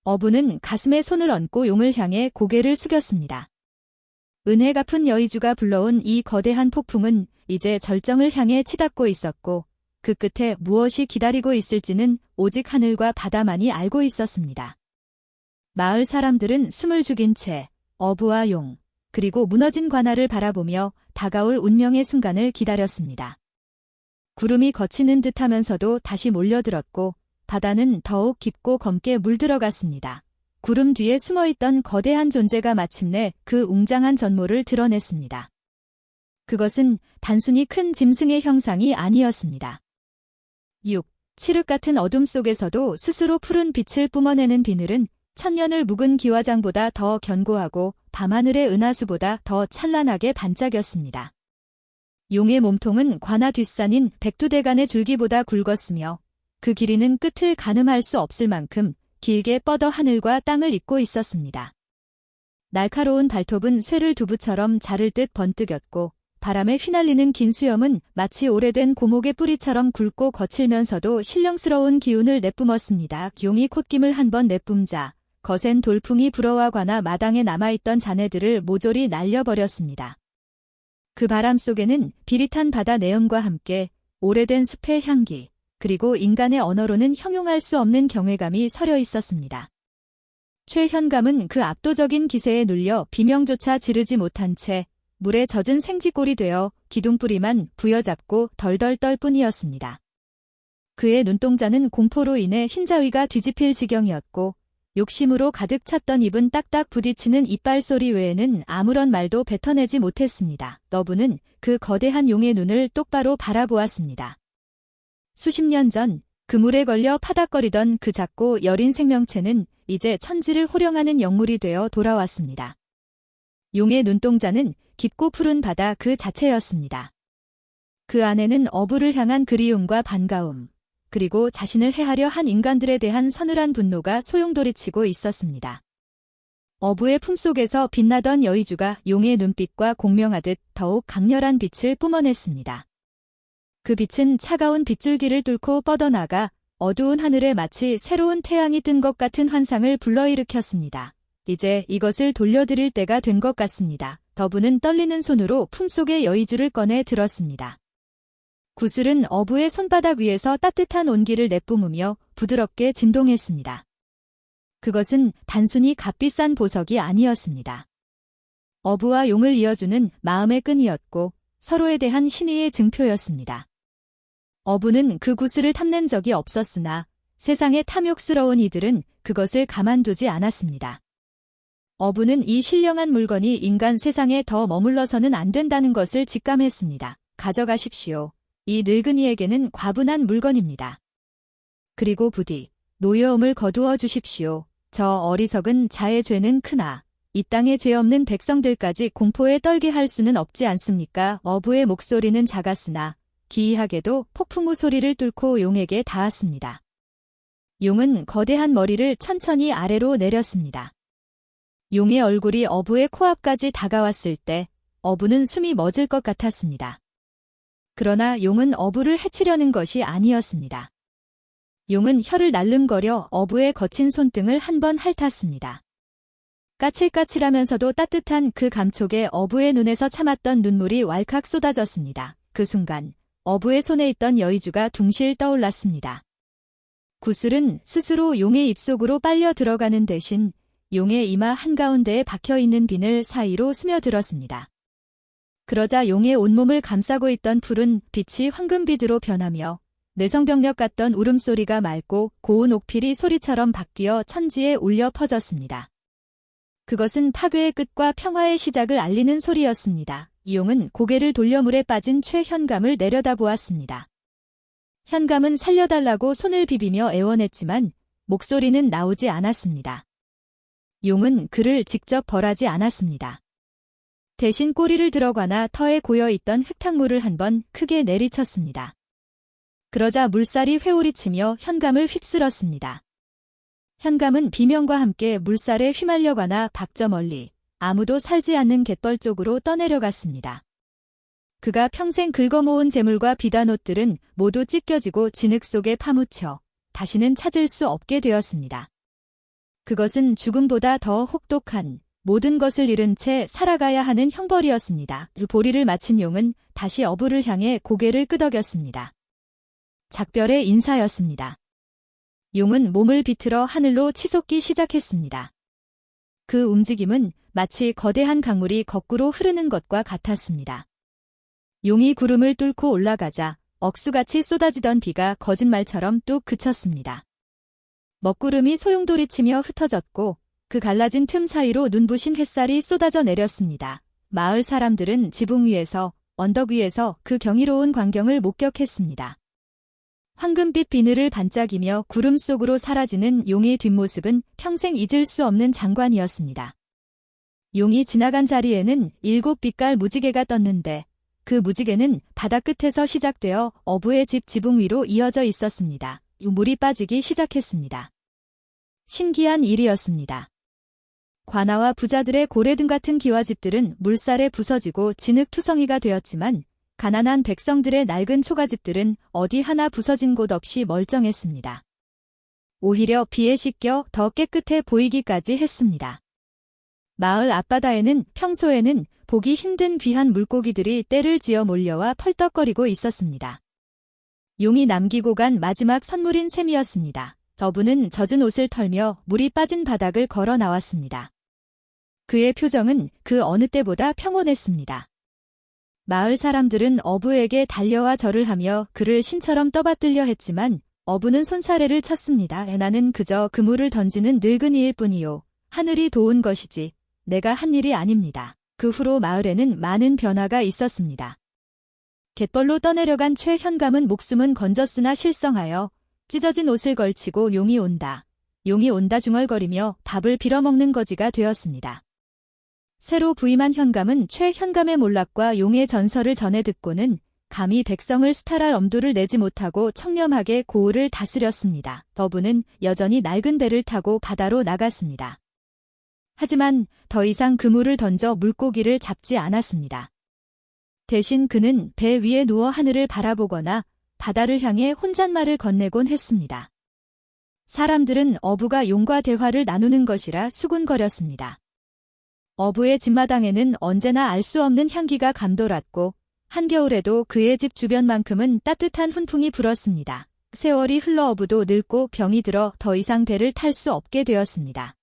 Speaker 1: 어부는 가슴에 손을 얹고 용을 향해 고개를 숙였습니다. 은혜 갚은 여의주가 불러온 이 거대한 폭풍은 이제 절정을 향해 치닫고 있었고 그 끝에 무엇이 기다리고 있을지는 오직 하늘과 바다만이 알고 있었습니다. 마을 사람들은 숨을 죽인 채 어부와 용, 그리고 무너진 관할을 바라보며 다가올 운명의 순간을 기다렸습니다. 구름이 걷히는 듯하면서도 다시 몰려들었고 바다는 더욱 깊고 검게 물들어갔습니다. 구름 뒤에 숨어있던 거대한 존재가 마침내 그 웅장한 전모를 드러냈습니다. 그것은 단순히 큰 짐승의 형상이 아니었습니다. 6. 칠흑 같은 어둠 속에서도 스스로 푸른 빛을 뿜어내는 비늘은 천년을 묵은 기와장보다 더 견고하고 밤하늘의 은하수보다 더 찬란하게 반짝였습니다. 용의 몸통은 관아 뒷산인 백두대간의 줄기보다 굵었으며 그 길이는 끝을 가늠할 수 없을 만큼 길게 뻗어 하늘과 땅을 잇고 있었습니다. 날카로운 발톱은 쇠를 두부처럼 자를 듯 번뜩였고 바람에 휘날리는 긴 수염은 마치 오래된 고목의 뿌리처럼 굵고 거칠면서도 신령스러운 기운을 내뿜었습니다. 용이 콧김을 한번 내뿜자 거센 돌풍이 불어와 관아 마당에 남아있던 자네들을 모조리 날려버렸습니다. 그 바람 속에는 비릿한 바다 내음과 함께 오래된 숲의 향기, 그리고 인간의 언어로는 형용할 수 없는 경외감이 서려 있었습니다. 최현감은 그 압도적인 기세에 눌려 비명조차 지르지 못한 채 물에 젖은 생쥐꼴이 되어 기둥뿌리만 부여잡고 덜덜 떨 뿐이었습니다. 그의 눈동자는 공포로 인해 흰자위가 뒤집힐 지경이었고 욕심으로 가득 찼던 입은 딱딱 부딪히는 이빨 소리 외에는 아무런 말도 뱉어내지 못했습니다. 너부는 그 거대한 용의 눈을 똑바로 바라보았습니다. 수십 년 전 그물에 걸려 파닥거리던 그 작고 여린 생명체는 이제 천지를 호령하는 영물이 되어 돌아왔습니다. 용의 눈동자는 깊고 푸른 바다 그 자체였습니다. 그 안에는 어부를 향한 그리움과 반가움, 그리고 자신을 해하려 한 인간들에 대한 서늘한 분노가 소용돌이치고 있었습니다. 어부의 품속에서 빛나던 여의주가 용의 눈빛과 공명하듯 더욱 강렬한 빛을 뿜어냈습니다. 그 빛은 차가운 빗줄기를 뚫고 뻗어나가 어두운 하늘에 마치 새로운 태양이 뜬 것 같은 환상을 불러일으켰습니다. 이제 이것을 돌려드릴 때가 된 것 같습니다. 더부는 떨리는 손으로 품속의 여의주를 꺼내 들었습니다. 구슬은 어부의 손바닥 위에서 따뜻한 온기를 내뿜으며 부드럽게 진동했습니다. 그것은 단순히 값비싼 보석이 아니었습니다. 어부와 용을 이어주는 마음의 끈이었고 서로에 대한 신의의 증표였습니다. 어부는 그 구슬을 탐낸 적이 없었으나 세상의 탐욕스러운 이들은 그것을 가만두지 않았습니다. 어부는 이 신령한 물건이 인간 세상에 더 머물러서는 안 된다는 것을 직감했습니다. 가져가십시오. 이 늙은이에게는 과분한 물건입니다. 그리고 부디 노여움을 거두어 주십시오. 저 어리석은 자의 죄는 크나 이 땅에 죄 없는 백성들까지 공포에 떨게 할 수는 없지 않습니까? 어부의 목소리는 작았으나 기이하게도 폭풍우 소리를 뚫고 용에게 닿았습니다. 용은 거대한 머리를 천천히 아래로 내렸습니다. 용의 얼굴이 어부의 코앞까지 다가왔을 때 어부는 숨이 멎을 것 같았습니다. 그러나 용은 어부를 해치려는 것이 아니었습니다. 용은 혀를 날름거려 어부의 거친 손등을 한번 핥았습니다. 까칠까칠하면서도 따뜻한 그 감촉에 어부의 눈에서 참았던 눈물이 왈칵 쏟아졌습니다. 그 순간 어부의 손에 있던 여의주가 둥실 떠올랐습니다. 구슬은 스스로 용의 입속으로 빨려 들어가는 대신 용의 이마 한가운데에 박혀있는 비늘 사이로 스며들었습니다. 그러자 용의 온몸을 감싸고 있던 푸른 빛이 황금빛으로 변하며 뇌성병력 같던 울음소리가 맑고 고운 옥필이 소리처럼 바뀌어 천지에 울려 퍼졌습니다. 그것은 파괴의 끝과 평화의 시작을 알리는 소리였습니다. 용은 고개를 돌려 물에 빠진 최현감을 내려다보았습니다. 현감은 살려달라고 손을 비비며 애원했지만 목소리는 나오지 않았습니다. 용은 그를 직접 벌하지 않았습니다. 대신 꼬리를 들어가나 터에 고여있던 흙탕물을 한번 크게 내리쳤습니다. 그러자 물살이 회오리치며 현감을 휩쓸었습니다. 현감은 비명과 함께 물살에 휘말려가나 박저 멀리 아무도 살지 않는 갯벌 쪽으로 떠내려갔습니다. 그가 평생 긁어모은 재물과 비단 옷들은 모두 찢겨지고 진흙 속에 파묻혀 다시는 찾을 수 없게 되었습니다. 그것은 죽음보다 더 혹독한 모든 것을 잃은 채 살아가야 하는 형벌이었습니다. 그 보리를 마친 용은 다시 어부를 향해 고개를 끄덕였습니다. 작별의 인사였습니다. 용은 몸을 비틀어 하늘로 치솟기 시작했습니다. 그 움직임은 마치 거대한 강물이 거꾸로 흐르는 것과 같았습니다. 용이 구름을 뚫고 올라가자 억수같이 쏟아지던 비가 거짓말처럼 뚝 그쳤습니다. 먹구름이 소용돌이치며 흩어졌고 그 갈라진 틈 사이로 눈부신 햇살이 쏟아져 내렸습니다. 마을 사람들은 지붕 위에서, 언덕 위에서 그 경이로운 광경을 목격했습니다. 황금빛 비늘을 반짝이며 구름 속으로 사라지는 용의 뒷모습은 평생 잊을 수 없는 장관이었습니다. 용이 지나간 자리에는 7빛깔 무지개가 떴는데 그 무지개는 바다 끝에서 시작되어 어부의 집 지붕 위로 이어져 있었습니다. 물이 빠지기 시작했습니다. 신기한 일이었습니다. 관아와 부자들의 고래등 같은 기와집들은 물살에 부서지고 진흙투성이가 되었지만 가난한 백성들의 낡은 초가집들은 어디 하나 부서진 곳 없이 멀쩡했습니다. 오히려 비에 씻겨 더 깨끗해 보이기까지 했습니다. 마을 앞바다에는 평소에는 보기 힘든 귀한 물고기들이 떼를 지어 몰려와 펄떡거리고 있었습니다. 용이 남기고 간 마지막 선물인 샘이었습니다. 어부는 젖은 옷을 털며 물이 빠진 바닥을 걸어 나왔습니다. 그의 표정은 그 어느 때보다 평온했습니다. 마을 사람들은 어부에게 달려와 절을 하며 그를 신처럼 떠받들려 했지만 어부는 손사래를 쳤습니다. 나는 그저 그물을 던지는 늙은이일 뿐이요. 하늘이 도운 것이지 내가 한 일이 아닙니다. 그 후로 마을에는 많은 변화가 있었습니다. 갯벌로 떠내려간 최현감은 목숨은 건졌으나 실성하여 찢어진 옷을 걸치고 용이 온다 중얼거리며 밥을 빌어먹는 거지가 되었습니다. 새로 부임한 현감은 최현감의 몰락과 용의 전설을 전해 듣고는 감히 백성을 수탈할 엄두를 내지 못하고 청렴하게 고을을 다스렸습니다. 어부는 여전히 낡은 배를 타고 바다로 나갔습니다. 하지만 더 이상 그물을 던져 물고기를 잡지 않았습니다. 대신 그는 배 위에 누워 하늘을 바라보거나 바다를 향해 혼잣말을 건네곤 했습니다. 사람들은 어부가 용과 대화를 나누는 것이라 수군거렸습니다. 어부의 집마당에는 언제나 알 수 없는 향기가 감돌았고 한겨울에도 그의 집 주변만큼은 따뜻한 훈풍이 불었습니다. 세월이 흘러 어부도 늙고 병이 들어 더 이상 배를 탈 수 없게 되었습니다.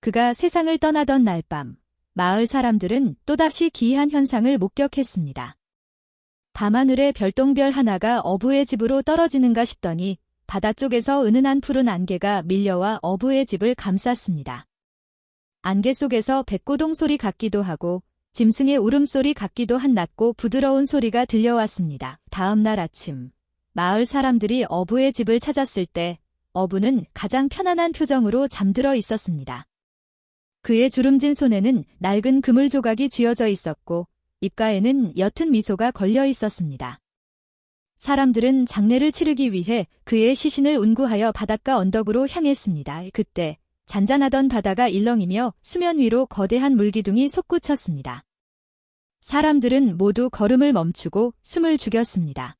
Speaker 1: 그가 세상을 떠나던 날 밤, 마을 사람들은 또다시 기이한 현상을 목격했습니다. 밤하늘에 별똥별 하나가 어부의 집으로 떨어지는가 싶더니 바다 쪽에서 은은한 푸른 안개가 밀려와 어부의 집을 감쌌습니다. 안개 속에서 백고동 소리 같기도 하고 짐승의 울음소리 같기도 한 낮고 부드러운 소리가 들려왔습니다. 다음 날 아침, 마을 사람들이 어부의 집을 찾았을 때 어부는 가장 편안한 표정으로 잠들어 있었습니다. 그의 주름진 손에는 낡은 그물 조각이 쥐어져 있었고 입가에는 옅은 미소가 걸려 있었습니다. 사람들은 장례를 치르기 위해 그의 시신을 운구하여 바닷가 언덕으로 향했습니다. 그때 잔잔하던 바다가 일렁이며 수면 위로 거대한 물기둥이 솟구쳤습니다. 사람들은 모두 걸음을 멈추고 숨을 죽였습니다.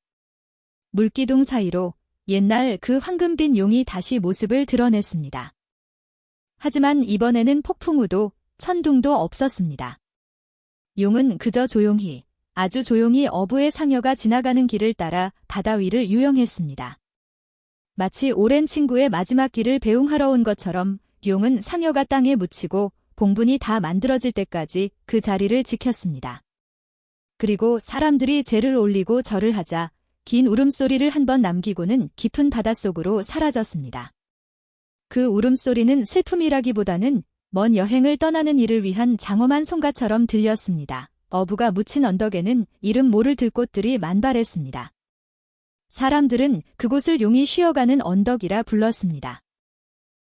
Speaker 1: 물기둥 사이로 옛날 그 황금빛 용이 다시 모습을 드러냈습니다. 하지만 이번에는 폭풍우도 천둥도 없었습니다. 용은 그저 조용히, 아주 조용히 어부의 상여가 지나가는 길을 따라 바다 위를 유영했습니다. 마치 오랜 친구의 마지막 길을 배웅하러 온 것처럼 용은 상여가 땅에 묻히고 봉분이 다 만들어질 때까지 그 자리를 지켰습니다. 그리고 사람들이 제를 올리고 절을 하자 긴 울음소리를 한 번 남기고는 깊은 바닷속으로 사라졌습니다. 그 울음소리는 슬픔이라기보다는 먼 여행을 떠나는 이를 위한 장엄한 송가처럼 들렸습니다. 어부가 묻힌 언덕에는 이름 모를 들꽃들이 만발했습니다. 사람들은 그곳을 용이 쉬어가는 언덕이라 불렀습니다.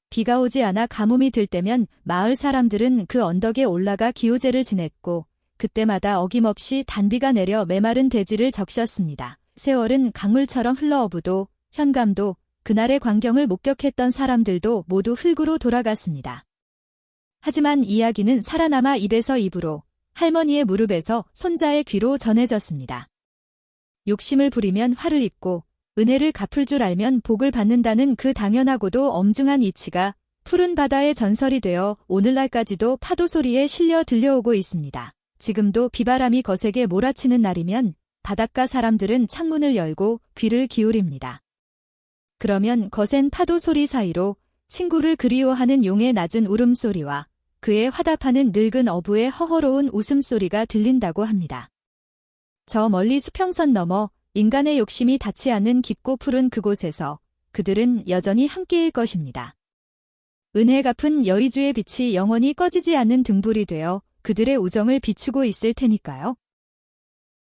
Speaker 1: 비가 오지 않아 가뭄이 들 때면 마을 사람들은 그 언덕에 올라가 기호제를 지냈고 그때마다 어김없이 단비가 내려 메마른 대지를 적셨습니다. 세월은 강물처럼 흘러 어부도 현감도 그날의 광경을 목격했던 사람들도 모두 흙으로 돌아갔습니다. 하지만 이야기는 살아남아 입에서 입으로 할머니의 무릎에서 손자의 귀로 전해졌습니다. 욕심을 부리면 화를 입고 은혜를 갚을 줄 알면 복을 받는다는 그 당연하고도 엄중한 이치가 푸른 바다의 전설이 되어 오늘날까지도 파도 소리에 실려 들려오고 있습니다. 지금도 비바람이 거세게 몰아치는 날이면 바닷가 사람들은 창문을 열고 귀를 기울입니다. 그러면 거센 파도 소리 사이로 친구를 그리워하는 용의 낮은 울음소리와 그의 화답하는 늙은 어부의 허허로운 웃음소리가 들린다고 합니다. 저 멀리 수평선 너머 인간의 욕심이 닿지 않는 깊고 푸른 그곳에서 그들은 여전히 함께일 것입니다. 은혜 갚은 여의주의 빛이 영원히 꺼지지 않는 등불이 되어 그들의 우정을 비추고 있을 테니까요.